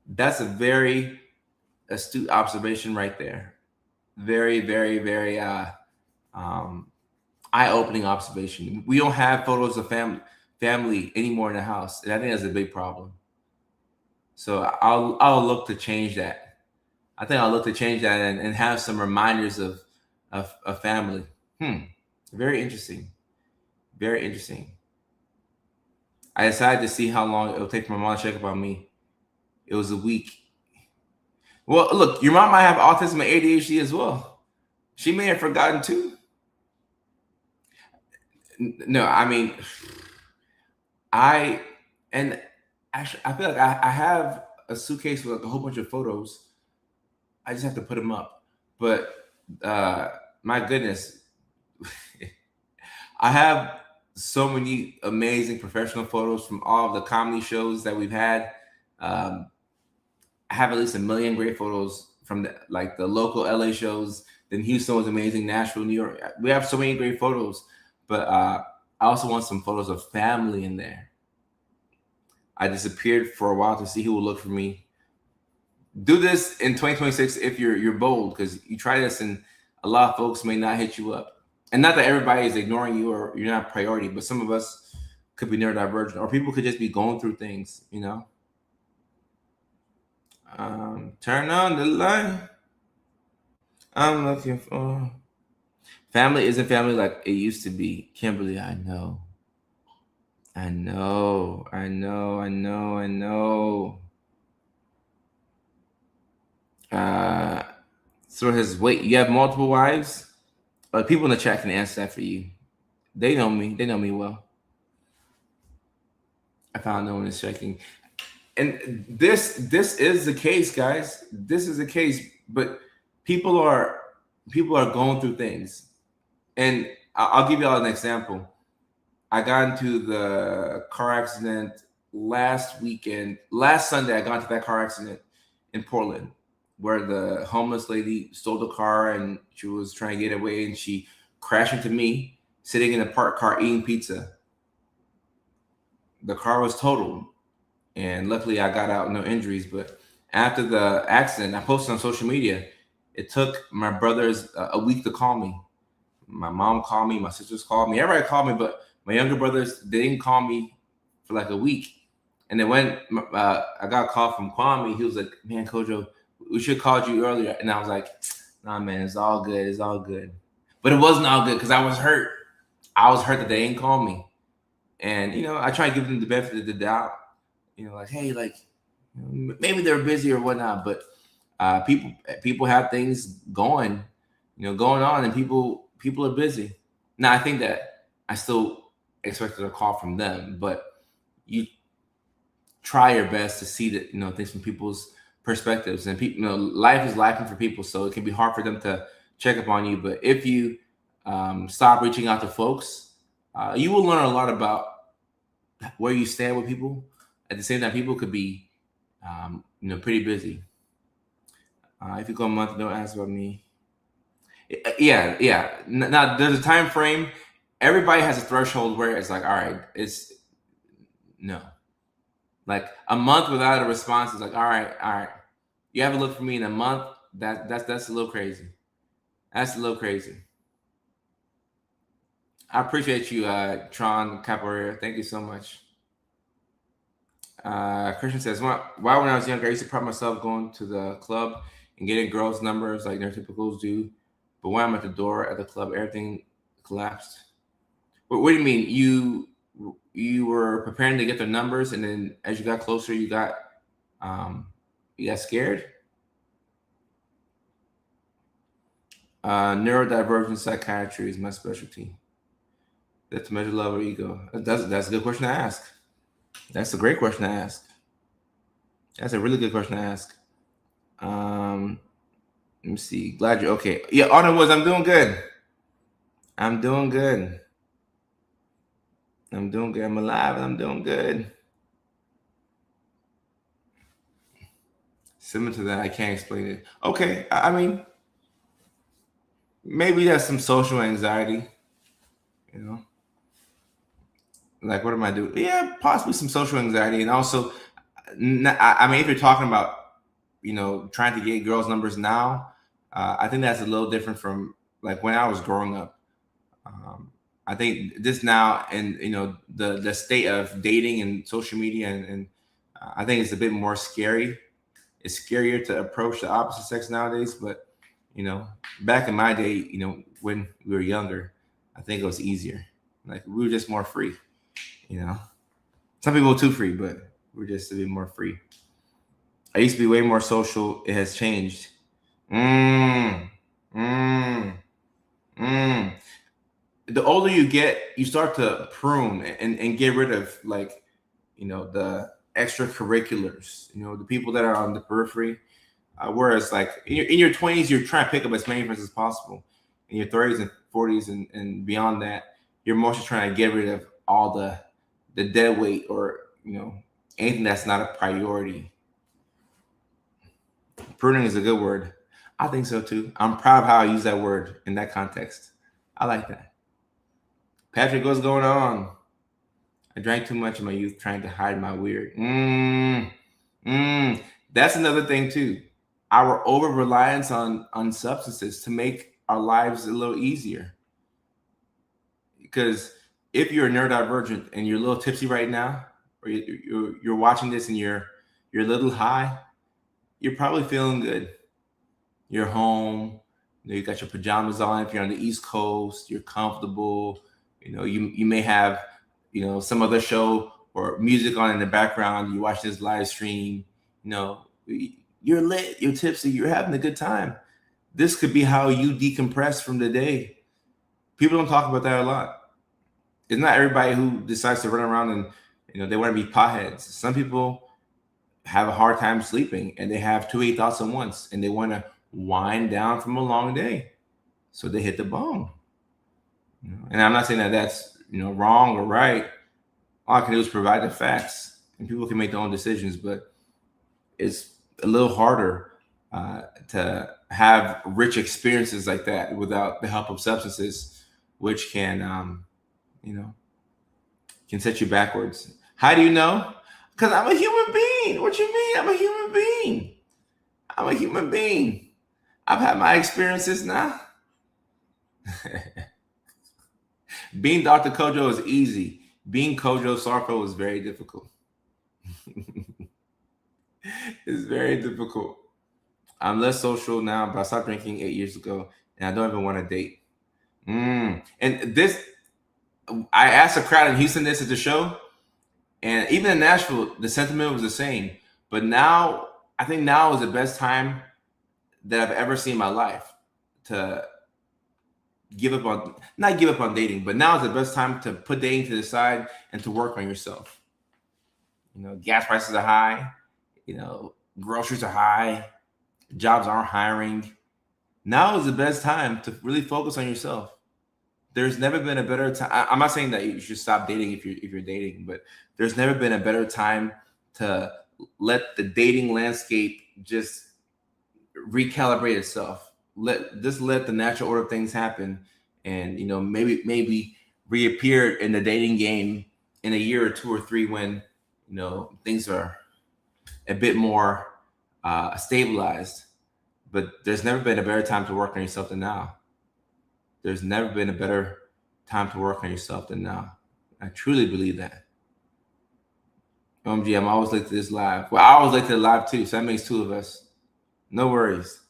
That's a very astute observation right there. Very, very, very eye-opening observation. We don't have photos of family anymore in the house, and I think that's a big problem. So I'll look to change that. I think I'll look to change that and have some reminders of family. Very interesting. Very interesting. I decided to see how long it'll take for my mom to check up on me. It was a week. Well, look, your mom might have autism and ADHD as well. She may have forgotten too. No, I mean, I feel like I have a suitcase with like a whole bunch of photos. I just have to put them up. But my goodness, I have so many amazing professional photos from all of the comedy shows that we've had. I have at least 1 million great photos from the local LA shows. Then Houston was amazing, Nashville, New York. We have so many great photos, but I also want some photos of family in there. I disappeared for a while to see who will look for me. Do this in 2026 if you're bold, because you try this and a lot of folks may not hit you up. And not that everybody is ignoring you or you're not a priority, but some of us could be neurodivergent, or people could just be going through things, you know. Turn on the light. I'm looking for family. Isn't family like it used to be? Kimberly, I know. So his wait, you have multiple wives? People in the chat can answer that for you. They know me. They know me well. I found no one is checking. And this is the case, guys. This is the case. But people are going through things. And I'll give you all an example. I got into the car accident last Sunday. I got into that car accident in Portland, where the homeless lady stole the car and she was trying to get away, and she crashed into me sitting in a parked car eating pizza. The car was totaled, and luckily I got out, no injuries. But after the accident, I posted on social media. It took my brothers a week to call me. My mom called me, my sisters called me, everybody called me, but my younger brothers, they didn't call me for like a week. And then when I got a call from Kwame, he was like, "Man, Kojo, we should have called you earlier." And I was like, "Nah, man, it's all good. It's all good." But it wasn't all good because I was hurt. I was hurt that they didn't call me. And, you know, I try to give them the benefit of the doubt. You know, like, hey, like, maybe they're busy or whatnot. But people have things going on, and people are busy. Now, I think that I still expected a call from them, but you try your best to see that, things from people's perspectives, and people, life is life for people, so it can be hard for them to check up on you. But if you stop reaching out to folks, you will learn a lot about where you stand with people. At the same time, people could be, pretty busy. If you go a month, don't ask about me. Yeah, yeah. Now there's a time frame. Everybody has a threshold where it's like, all right, it's no. Like a month without a response is like, all right, all right. You haven't looked for me in a month. That's a little crazy. That's a little crazy. I appreciate you, Tron Capoeira. Thank you so much. Christian says, when I was younger, I used to pride myself going to the club and getting girls' numbers like neurotypicals do. But when I'm at the door at the club, everything collapsed. What do you mean? You were preparing to get their numbers, and then as you got closer, you got scared? Neurodivergent psychiatry is my specialty. That's to measure love or ego. That's a good question to ask. That's a great question to ask. That's a really good question to ask. Let me see. Glad you're okay. Yeah, Autumn Woods, I'm doing good. I'm doing good. I'm doing good. I'm alive and I'm doing good. Similar to that, I can't explain it. Okay, I mean, maybe that's some social anxiety. Like, what am I doing? Yeah, possibly some social anxiety, and also, I mean, if you're talking about, trying to get girls' numbers now, I think that's a little different from like when I was growing up. I think this now, and the state of dating and social media, and I think it's a bit more scary. It's scarier to approach the opposite sex nowadays, but back in my day, when we were younger, I think it was easier. Like we were just more free. Some people are too free, but we're just a bit more free. I used to be way more social. It has changed. The older you get, you start to prune and get rid of the extracurriculars, the people that are on the periphery. Whereas like in your 20s, you're trying to pick up as many friends as possible. In your 30s and 40s and beyond that, you're mostly trying to get rid of all the dead weight or anything that's not a priority. Pruning is a good word. I think so too. I'm proud of how I use that word in that context. I like that. Patrick, what's going on? I drank too much in my youth trying to hide my weird. That's another thing too. Our over reliance on substances to make our lives a little easier. Because if you're neurodivergent and you're a little tipsy right now, or you're watching this and you're a little high, you're probably feeling good. You're home. You got your pajamas on. If you're on the East Coast, you're comfortable. You may have some other show or music on in the background. You watch this live stream. You're lit. You're tipsy. You're having a good time. This could be how you decompress from the day. People don't talk about that a lot. It's not everybody who decides to run around and they want to be potheads. Some people have a hard time sleeping and they have 2 8 thoughts at once and they want to wind down from a long day, so they hit the bone. And I'm not saying that that's wrong or right. All I can do is provide the facts, and people can make their own decisions. But it's a little harder to have rich experiences like that without the help of substances, which can can set you backwards. How do you know? Because I'm a human being. What you mean? I'm a human being. I'm a human being. I've had my experiences now. Being Dr. Kojo is easy. Being Kojo Sarko is very difficult. It's very difficult. I'm less social now, but I stopped drinking 8 years ago, and I don't even want to date. And this, I asked a crowd in Houston this at the show, and even in Nashville, the sentiment was the same. But now, I think now is the best time that I've ever seen in my life to not give up on dating, but now is the best time to put dating to the side and to work on yourself. Gas prices are high. groceries are high, jobs aren't hiring. Now is the best time to really focus on yourself. There's never been a better time. I'm not saying that you should stop dating if you're dating, but there's never been a better time to let the dating landscape just recalibrate itself. Let the natural order of things happen, and maybe reappear in the dating game in a year or two or three when things are a bit more stabilized. But there's never been a better time to work on yourself than now. There's never been a better time to work on yourself than now. I truly believe that. OMG, I'm always late to this live. Well, I always late to the live too, so that makes two of us. No worries.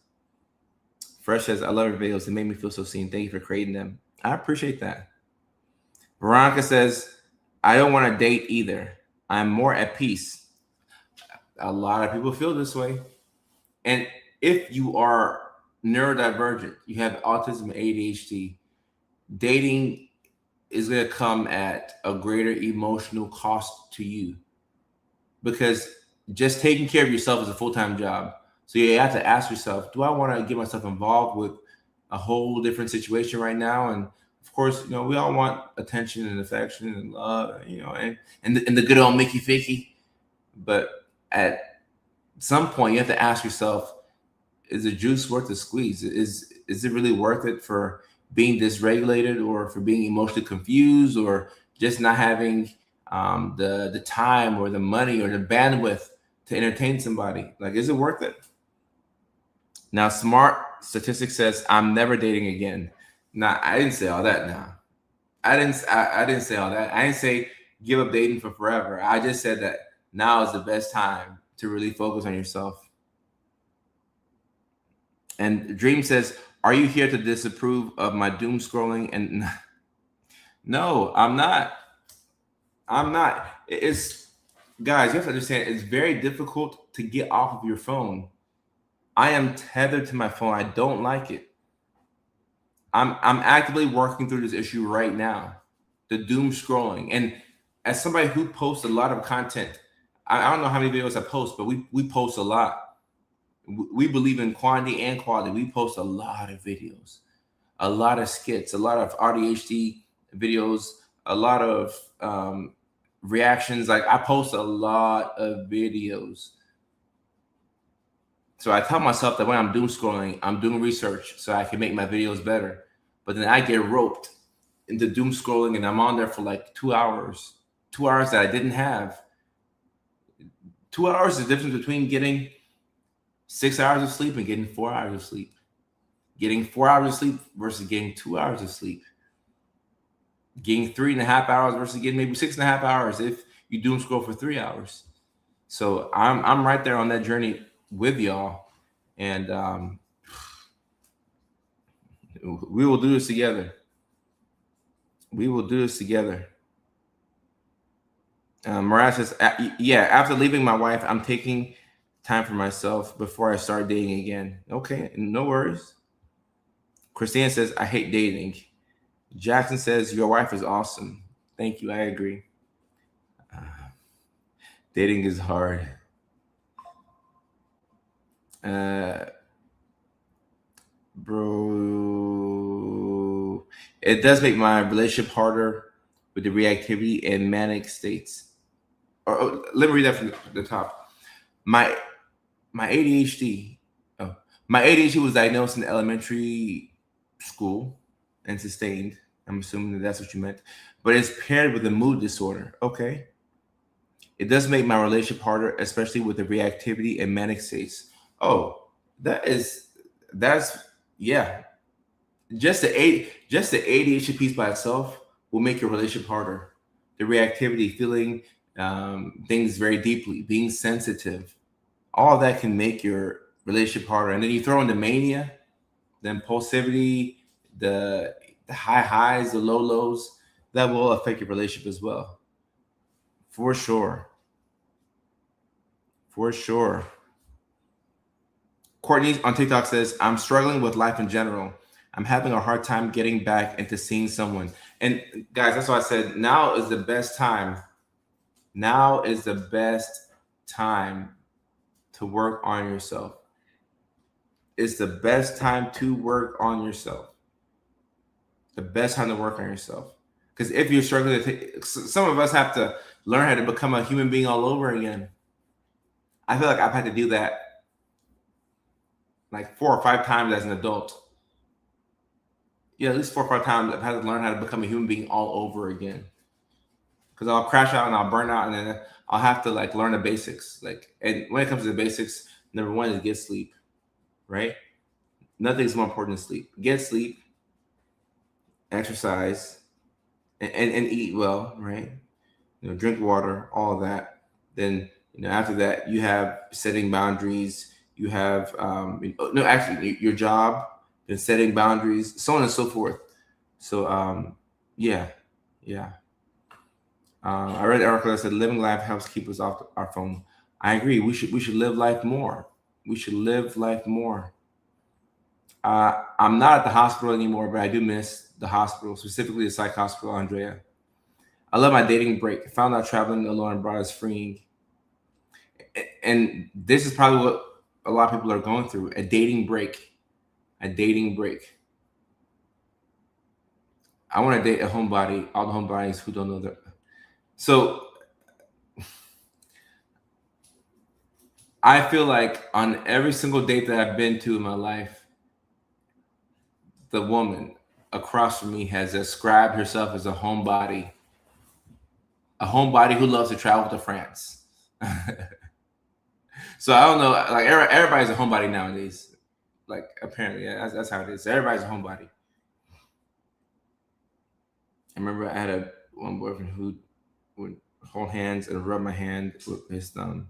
Fresh says, I love your videos. It made me feel so seen. Thank you for creating them. I appreciate that. Veronica says, I don't want to date either. I'm more at peace. A lot of people feel this way. And if you are neurodivergent, you have autism, ADHD, dating is going to come at a greater emotional cost to you, because just taking care of yourself is a full-time job. So you have to ask yourself, do I want to get myself involved with a whole different situation right now? And of course, we all want attention and affection and love, and the good old Mickey Ficky. But at some point, you have to ask yourself, is the juice worth the squeeze? Is it really worth it for being dysregulated, or for being emotionally confused, or just not having the time or the money or the bandwidth to entertain somebody? Like, is it worth it? Now, Smart Statistics says, I'm never dating again. Now, I didn't say all that. Now, I didn't say all that. I didn't say give up dating for forever. I just said that now is the best time to really focus on yourself. And Dream says, are you here to disapprove of my doom scrolling? And no, I'm not. It's, guys, you have to understand, it's very difficult to get off of your phone. I am tethered to my phone. I don't like it. I'm actively working through this issue right now, the doom scrolling. And as somebody who posts a lot of content, I don't know how many videos I post, but we post a lot. We believe in quantity and quality. We post a lot of videos, a lot of skits, a lot of AuDHD videos, a lot of reactions. Like, I post a lot of videos. So I tell myself that when I'm doom scrolling, I'm doing research so I can make my videos better. But then I get roped into doom scrolling, and I'm on there for like 2 hours, 2 hours that I didn't have. 2 hours is the difference between getting 6 hours of sleep and getting 4 hours of sleep. Getting 4 hours of sleep versus getting 2 hours of sleep. Getting 3.5 hours versus getting maybe 6.5 hours if you doom scroll for 3 hours. So I'm right there on that journey with y'all, and we will do this together. We will do this together. Mariah says, yeah, after leaving my wife, I'm taking time for myself before I start dating again. Okay, no worries. Christine says, I hate dating. Jackson says, your wife is awesome. Thank you. I agree. Dating is hard. Bro, it does make my relationship harder with the reactivity and manic states. Or let me read that from the top. My ADHD. My ADHD was diagnosed in elementary school and sustained. I'm assuming that's what you meant. But it's paired with a mood disorder. Okay. It does make my relationship harder, especially with the reactivity and manic states. Oh, that's yeah. Just the ADHD piece by itself will make your relationship harder. The reactivity, feeling things very deeply, being sensitive, all that can make your relationship harder. And then you throw in the mania, the impulsivity, the high highs, the low lows, that will affect your relationship as well. For sure. For sure. Courtney on TikTok says, I'm struggling with life in general. I'm having a hard time getting back into seeing someone. And guys, that's why I said now is the best time. Now is the best time to work on yourself. It's the best time to work on yourself. The best time to work on yourself. Because if you're struggling some of us have to learn how to become a human being all over again. I feel like I've had to do that like 4 or 5 times as an adult. Yeah, at least 4 or 5 times I've had to learn how to become a human being all over again. Because I'll crash out and I'll burn out, and then I'll have to like learn the basics. Like, and when it comes to the basics, number one is get sleep, right? Nothing's more important than sleep. Get sleep, exercise, and eat well, right? Drink water, all of that. Then after that, you have setting boundaries. You have no, actually, your job, then setting boundaries, so on and so forth. So yeah, yeah. I read an article that said living life helps keep us off our phone. I agree. We should live life more. We should live life more. I'm not at the hospital anymore, but I do miss the hospital, specifically the psych hospital, Andrea. I love my dating break. I found out traveling alone abroad is freeing. And this is probably what a lot of people are going through, a dating break. A dating break. I want to date a homebody, all the homebodies who don't know that. So I feel like on every single date that I've been to in my life, the woman across from me has described herself as a homebody who loves to travel to France. So I don't know, like everybody's a homebody nowadays. Like apparently, yeah, that's how it is. Everybody's a homebody. I remember I had one boyfriend who would hold hands and rub my hand with his thumb.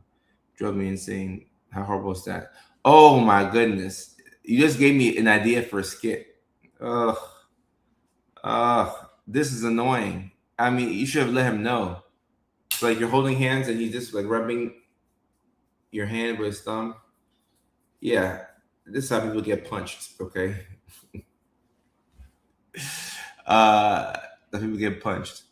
Drove me insane. How horrible is that? Oh my goodness. You just gave me an idea for a skit. Ugh. This is annoying. I mean, you should have let him know. It's like you're holding hands and he's just like rubbing your hand with his thumb. Yeah, this is how people get punched, okay? That people get punched.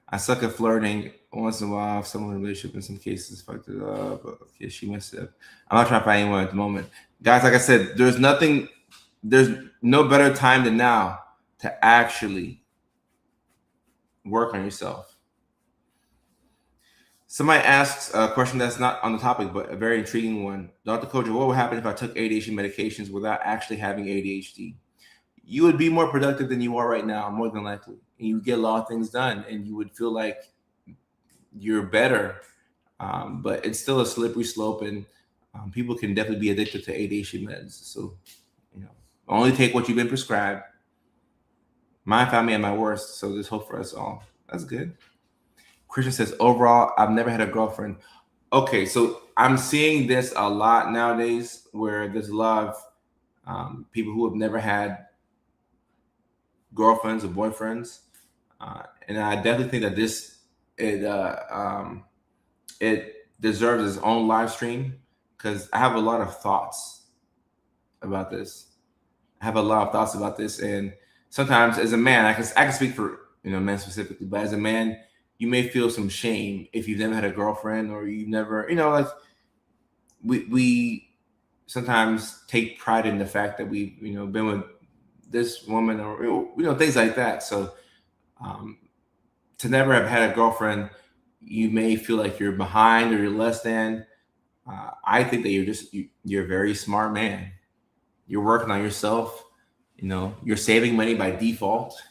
I suck at flirting once in a while. If someone in a relationship in some cases fucked it up. But okay, she messed up. I'm not trying to find anyone at the moment. Guys, like I said, there's no better time than now to actually work on yourself. Somebody asks a question that's not on the topic, but a very intriguing one. Dr. Kojo, what would happen if I took ADHD medications without actually having ADHD? You would be more productive than you are right now, more than likely. And you would get a lot of things done, and you would feel like you're better. But it's still a slippery slope, and people can definitely be addicted to ADHD meds. So, only take what you've been prescribed. My family at my worst, so there's hope for us all. That's good. Christian says, overall, I've never had a girlfriend. Okay, so I'm seeing this a lot nowadays, where there's a lot of people who have never had girlfriends or boyfriends, and I definitely think that it deserves its own live stream, because I have a lot of thoughts about this. And sometimes as a man, I can speak for men specifically, but as a man, you may feel some shame if you've never had a girlfriend, or you've never, like we sometimes take pride in the fact that we've been with this woman, or things like that. So to never have had a girlfriend, you may feel like you're behind or you're less than. I think that you're a very smart man. You're working on yourself. You're saving money by default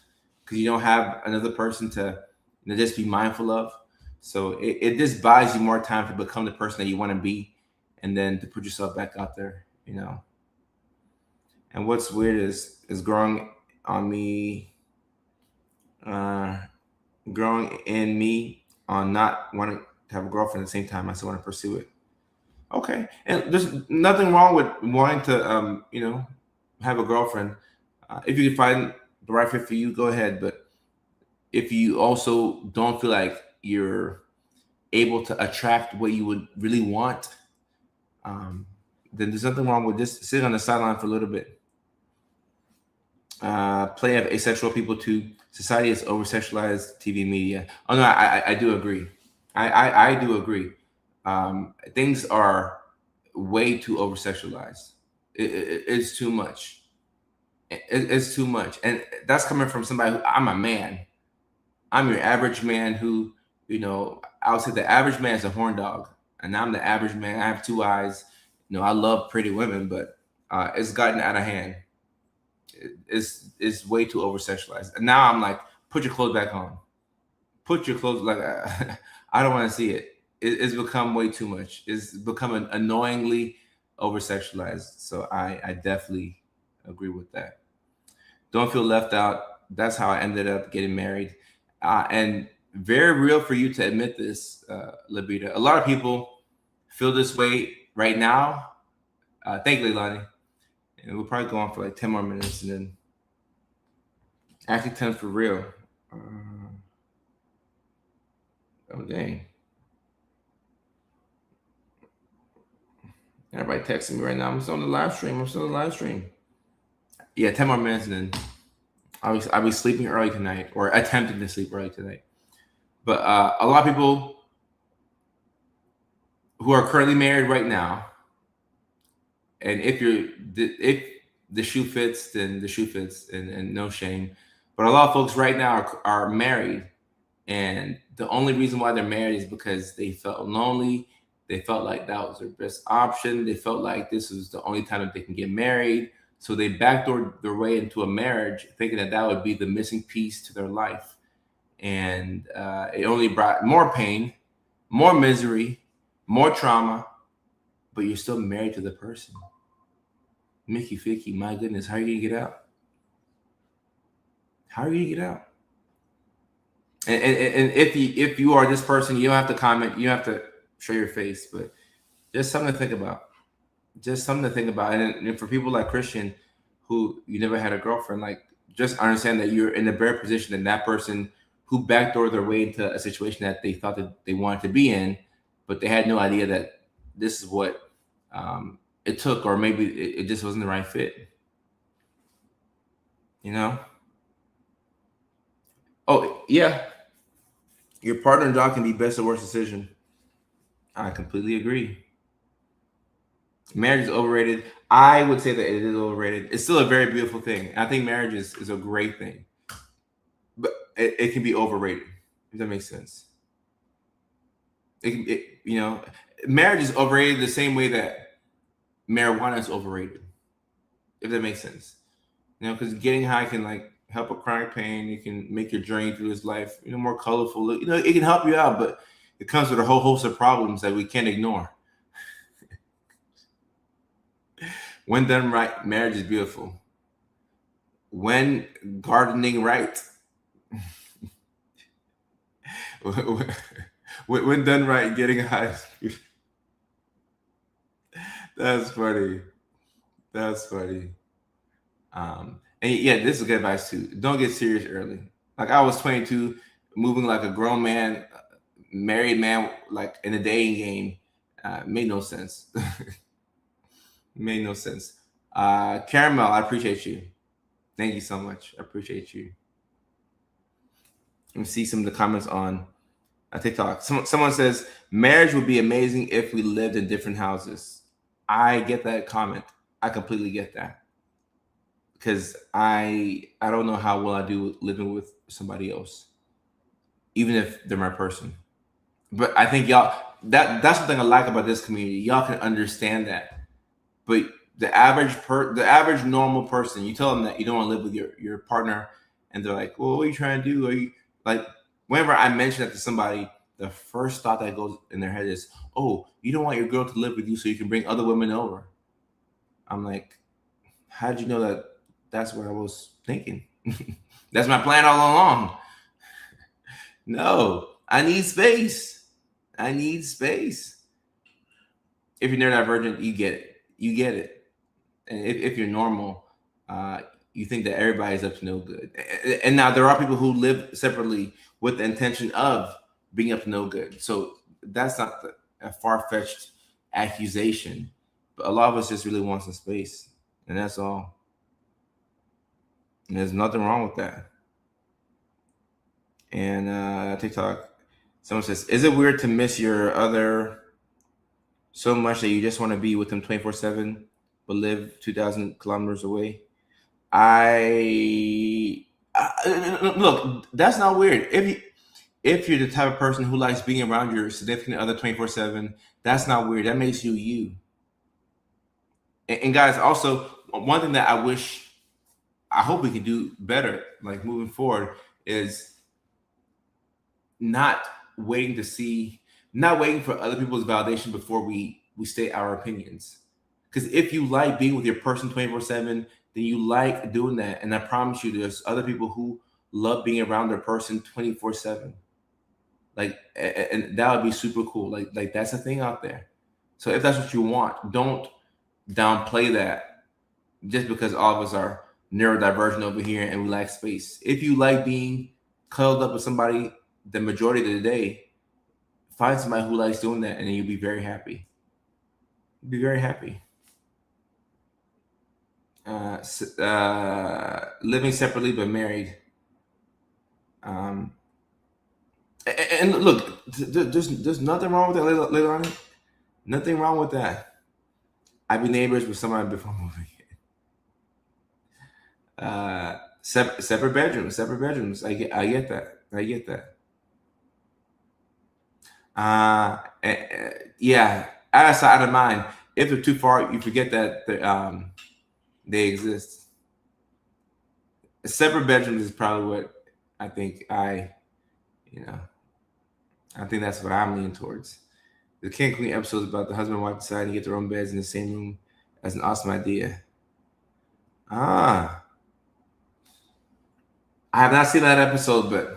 because you don't have another person to just be mindful of. So it just buys you more time to become the person that you want to be, and then to put yourself back out there. And what's weird is growing on me, growing in me on not wanting to have a girlfriend at the same time. I still want to pursue it. Okay, and there's nothing wrong with wanting to, have a girlfriend. If you can find the right fit for you, go ahead. But if you also don't feel like you're able to attract what you would really want, then there's nothing wrong with just sitting on the sideline for a little bit. Play of asexual people to society is over sexualized TV media. Oh no, I do agree. I do agree. Things are way too over sexualized. It's too much. It's too much, and that's coming from somebody who, I'm a man. I'm your average man who, I would say the average man is a horn dog, and I'm the average man. I have two eyes. I love pretty women, but it's gotten out of hand. It's way too over sexualized. And now I'm like, put your clothes back on. Put your clothes like I don't want to see it. It's become way too much. It's become annoyingly over sexualized. So I definitely agree with that. Don't feel left out. That's how I ended up getting married. And very real for you to admit this, Labita. A lot of people feel this way right now. Thank you, Leilani. And we'll probably go on for like 10 more minutes and then actually 10 for real. Oh, dang. Everybody texting me right now. I'm still on the live stream. Yeah, 10 more minutes and then I'll be sleeping early tonight or attempting to sleep early tonight. But a lot of people who are currently married right now, and if the shoe fits, then the shoe fits, and no shame. But a lot of folks right now are married, and the only reason why they're married is because they felt lonely. They felt like that was their best option. They felt like this was the only time that they can get married. So they backdoored their way into a marriage, thinking that that would be the missing piece to their life. And it only brought more pain, more misery, more trauma, but you're still married to the person. Mickey Ficky, my goodness, how are you going to get out? How are you going to get out? And if you are this person, you don't have to comment, you don't have to show your face, but just something to think about. Just something to think about. And for people like Christian, who you never had a girlfriend, like just understand that you're in a better position than that person who backdoored their way into a situation that they thought that they wanted to be in, but they had no idea that this is what it took, or maybe it just wasn't the right fit. Oh yeah, your partner and job can be best or worst decision. I completely agree. Marriage is overrated. I would say that it is overrated. It's still a very beautiful thing. I think marriage is a great thing, but it can be overrated. If that makes sense. Marriage is overrated the same way that marijuana is overrated. If that makes sense. Because getting high can like help a chronic pain. It can make your journey through this life, more colorful. It can help you out, but it comes with a whole host of problems that we can't ignore. When done right, marriage is beautiful. When gardening right, when done right, getting high. That's funny. That's funny. And yeah, this is good advice too. Don't get serious early. Like I was 22, moving like a grown man, married man, like in a dating game, made no sense. Made no sense. Caramel, I appreciate you. Thank you so much. I appreciate you. Let me see some of the comments on TikTok. Someone says marriage would be amazing if we lived in different houses. I get that comment. I completely get that. Because I don't know how well I do living with somebody else, even if they're my person. But I think that's the thing I like about this community. Y'all can understand that. But the average normal person, you tell them that you don't want to live with your partner, and they're like, "Well, what are you trying to do?" Are you like, whenever I mention that to somebody, the first thought that goes in their head is, "Oh, you don't want your girl to live with you so you can bring other women over." I'm like, how did you know that? That's what I was thinking. That's my plan all along. No, I need space. I need space. If you're neurodivergent, you get it. You get it. And if you're normal, you think that everybody's up to no good. And now there are people who live separately with the intention of being up to no good. So that's not a far-fetched accusation. But a lot of us just really want some space. And that's all. And there's nothing wrong with that. And TikTok, someone says, "Is it weird to miss your other so much that you just want to be with them 24/7, but live 2,000 kilometers away. Look, that's not weird. If you're the type of person who likes being around your significant other 24/7, that's not weird. That makes you you. And guys, also one thing that I hope we can do better, like moving forward, is not waiting to see, not waiting for other people's validation before we state our opinions. Because if you like being with your person 24/7, then you like doing that. And I promise you, there's other people who love being around their person 24/7. Like, and that would be super cool. Like that's a thing out there. So if that's what you want, don't downplay that just because all of us are neurodivergent over here and we lack space. If you like being cuddled up with somebody the majority of the day, find somebody who likes doing that, and then you'll be very happy. Be very happy. Living separately but married. Um, and look, there's nothing wrong with that. Later on, nothing wrong with that. I've been neighbors with somebody before moving. Separate bedrooms, separate bedrooms. I get that. I get that. Yeah, out of sight, out of mind. If they're too far, you forget that they exist. Separate bedrooms is probably what I think you know, I think that's what I'm leaning towards. The King Queen episode is about the husband and wife deciding to get their own beds in the same room. That's an awesome idea. I have not seen that episode, but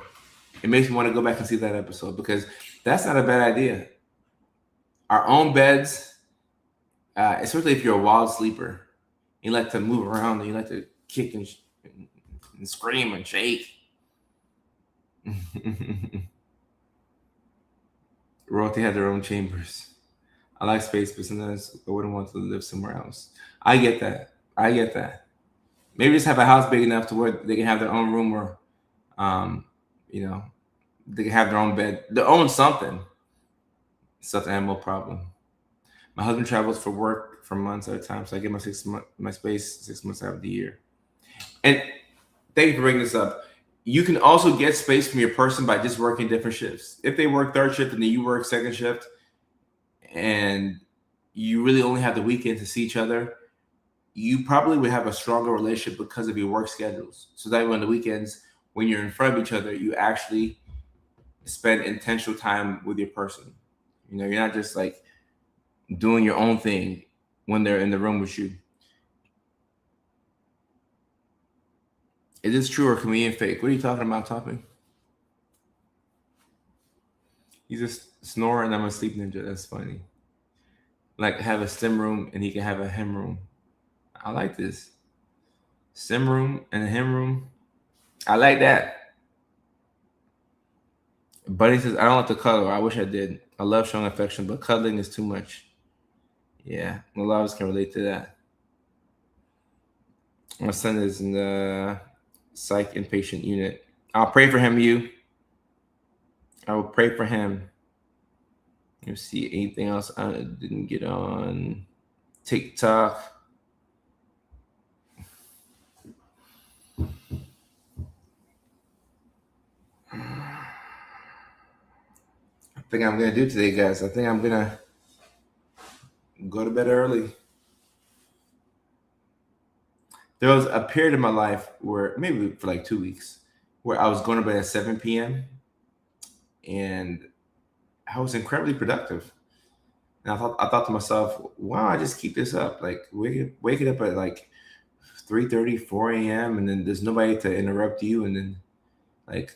it makes me want to go back and see that episode because that's not a bad idea. Our own beds, especially if you're a wild sleeper, you like to move around and you like to kick and scream and shake. Royalty had their own chambers. I like space, but sometimes I wouldn't want to live somewhere else. I get that. I get that. Maybe just have a house big enough to where they can have their own room or, you know, they can have their own bed, their own something. Stuffed animal problem. My husband travels for work for months at a time, so I get my space 6 months out of the year. And thank you for bringing this up. You can also get space from your person by just working different shifts. If they work third shift and then you work second shift, and you really only have the weekend to see each other, you probably would have a stronger relationship because of your work schedules. So that on the weekends, when you're in front of each other, you actually spend intentional time with your person. You know, you're not just like doing your own thing when they're in the room with you. Is this true or comedian fake? What are you talking about, Topping? He's just snoring. I'm a sleep ninja. That's funny. Like have a stem room and he can have a hem room. I like this. Stem room and a hem room. I like that. Buddy says, I don't like to cuddle. I wish I did. I love showing affection, but cuddling is too much. Yeah, a lot of us can relate to that. My son is in the psych inpatient unit. I'll pray for him, you. I will pray for him. Let's see anything else I didn't get on TikTok. I think I'm gonna do today, guys. I think I'm gonna go to bed early. There was a period in my life where maybe for like 2 weeks where I was going to bed at 7 p.m. and I was incredibly productive. And I thought to myself, wow, I just keep this up. Like waking up at like 3:30, 4 a.m. and then there's nobody to interrupt you. And then like,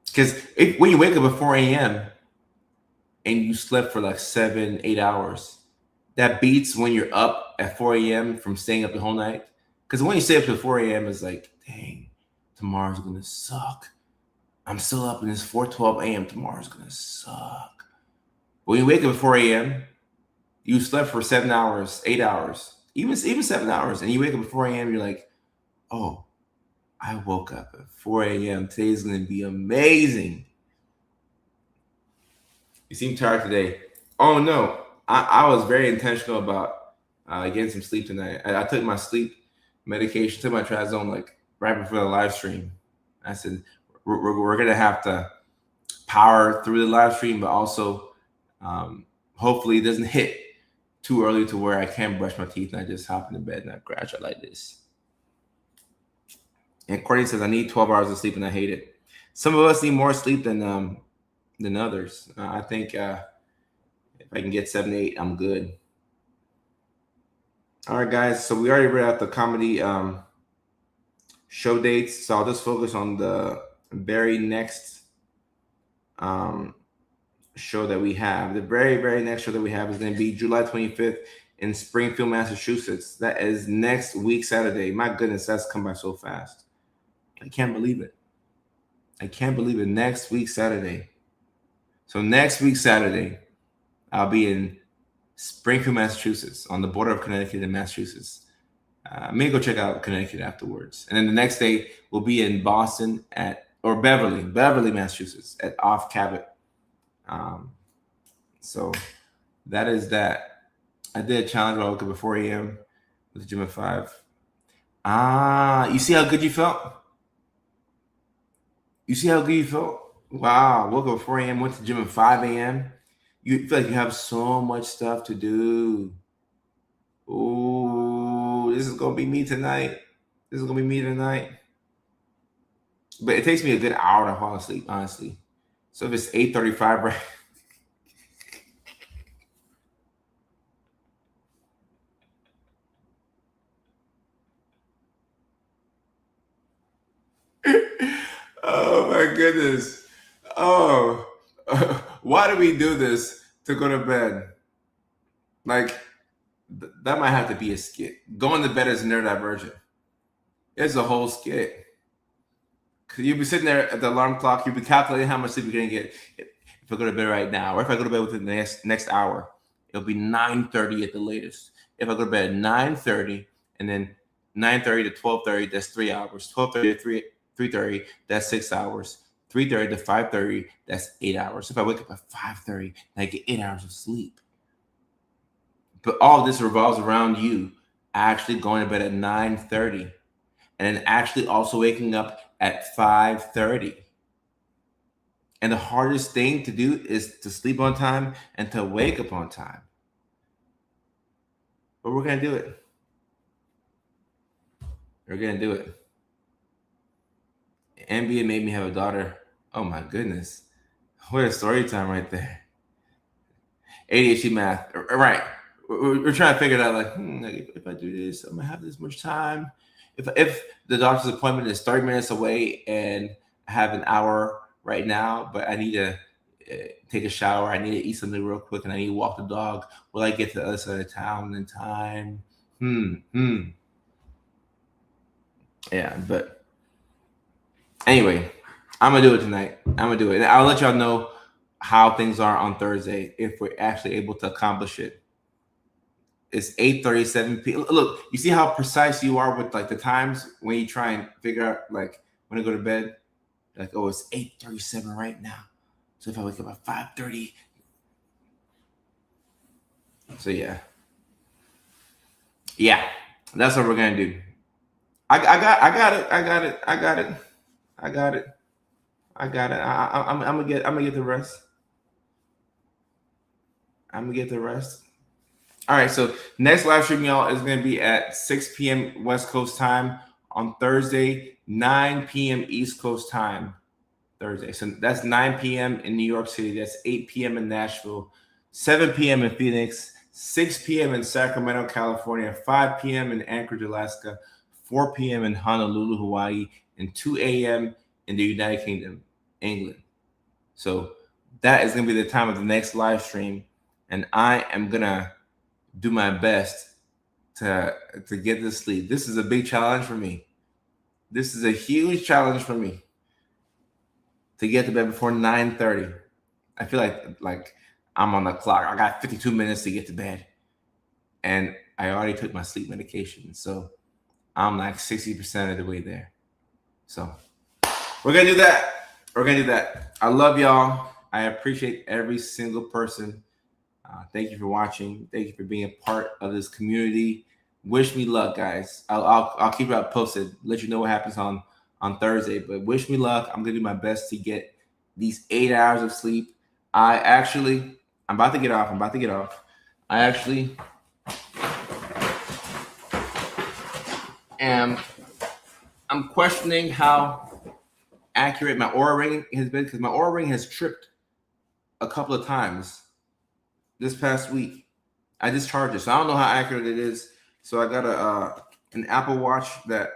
because when you wake up at 4 a.m. and you slept for like 7, 8 hours, that beats when you're up at 4 a.m. from staying up the whole night. Because when you stay up till 4 a.m., it's like, dang, tomorrow's gonna suck. I'm still up and it's 4:12 a.m. Tomorrow's gonna suck. When you wake up at 4 a.m., you slept for 7 hours, 8 hours, even 7 hours, and you wake up at 4 a.m., you're like, oh, I woke up at 4 a.m. Today's gonna be amazing. You seem tired today. Oh no, I was very intentional about getting some sleep tonight. I took my sleep medication, took my trazodone like right before the live stream. I said we're gonna have to power through the live stream, but also hopefully it doesn't hit too early to where I can't brush my teeth and I just hop into bed and I crash out like this. And Courtney says I need 12 hours of sleep and I hate it. Some of us need more sleep than others. I think if I can get 7 to 8, I'm good. All right, guys. So we already read out the comedy show dates. So I'll just focus on the very next show that we have. The very next show that we have is going to be July 25th in Springfield, Massachusetts. That is next week, Saturday. My goodness, that's come by so fast. I can't believe it. Next week, Saturday. So next week, Saturday, I'll be in Springfield, Massachusetts, on the border of Connecticut and Massachusetts. Maybe go check out Connecticut afterwards. And then the next day, we'll be in Boston or Beverly, Massachusetts at Off Cabot. So that is that. I did a challenge where I woke up at 4 a.m. with the gym at 5. You see how good you felt? Wow, woke up at 4 a.m., went to the gym at 5 a.m. You feel like you have so much stuff to do. Ooh, this is going to be me tonight. But it takes me a good hour to fall asleep, honestly. So if it's 8:35, right? Oh my goodness. Oh, why do we do this to go to bed? Like, that might have to be a skit. Going to bed is neurodivergent. It's a whole skit. Cause you'll be sitting there at the alarm clock, you'll be calculating how much sleep you're gonna get. If I go to bed right now, or if I go to bed within the next hour, it'll be 9:30 at the latest. If I go to bed at 9:30 and then 9:30 to 12:30, that's 3 hours. 12:30 to 3:30, that's 6 hours. 3:30 to 5:30, that's 8 hours. If I wake up at 5:30, I get 8 hours of sleep. But all of this revolves around you actually going to bed at 9:30 and then actually also waking up at 5:30. And the hardest thing to do is to sleep on time and to wake up on time. But we're going to do it. NBA made me have a daughter. Oh my goodness. What a story time right there. ADHD math. Right. We're trying to figure it out like if I do this, I'm going to have this much time. If the doctor's appointment is 30 minutes away and I have an hour right now, but I need to take a shower, I need to eat something real quick, and I need to walk the dog, will I get to the other side of town in time? Yeah, but anyway, I'm going to do it tonight. And I'll let y'all know how things are on Thursday if we're actually able to accomplish it. It's 8:37 p.m. Look, you see how precise you are with like the times when you try and figure out like when to go to bed. Like, oh, it's 8:37 right now. So if I wake up at 5:30, so yeah, that's what we're gonna do. I got it. I'm gonna get the rest. All right, so next live stream, y'all, is going to be at 6 p.m. West Coast time on Thursday, 9 p.m. East Coast time. Thursday. So that's 9 p.m. in New York City. That's 8 p.m. in Nashville, 7 p.m. in Phoenix, 6 p.m. in Sacramento, California, 5 p.m. in Anchorage, Alaska, 4 p.m. in Honolulu, Hawaii, and 2 a.m. in the United Kingdom, England. So that is going to be the time of the next live stream. And I am going to do my best to get to sleep. This is a big challenge for me. This is a huge challenge for me to get to bed before 9:30. I feel like I'm on the clock. I got 52 minutes to get to bed. And I already took my sleep medication. So I'm like 60% of the way there. So we're going to do that. I love y'all. I appreciate every single person Thank you for watching. Thank you for being a part of this community. Wish me luck, guys. I'll keep it posted. Let you know what happens on Thursday. But wish me luck. I'm gonna do my best to get these 8 hours of sleep. I'm about to get off. I actually I'm questioning how accurate my Aura ring has been, because my Aura ring has tripped a couple of times this past week. I just charged it, so I don't know how accurate it is. So I got an Apple Watch that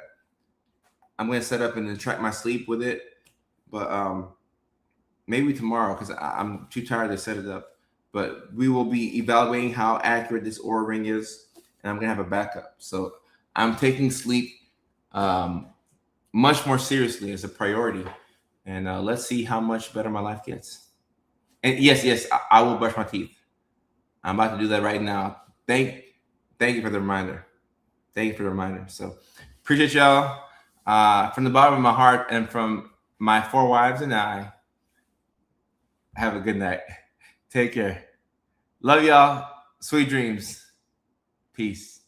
I'm going to set up and then track my sleep with it. But maybe tomorrow, because I'm too tired to set it up. But we will be evaluating how accurate this Aura ring is, and I'm going to have a backup. So I'm taking sleep much more seriously as a priority. And let's see how much better my life gets. And yes, I will brush my teeth. I'm about to do that right now. Thank you for the reminder. So appreciate y'all. From the bottom of my heart and from my 4 wives and I, have a good night. Take care. Love y'all. Sweet dreams. Peace.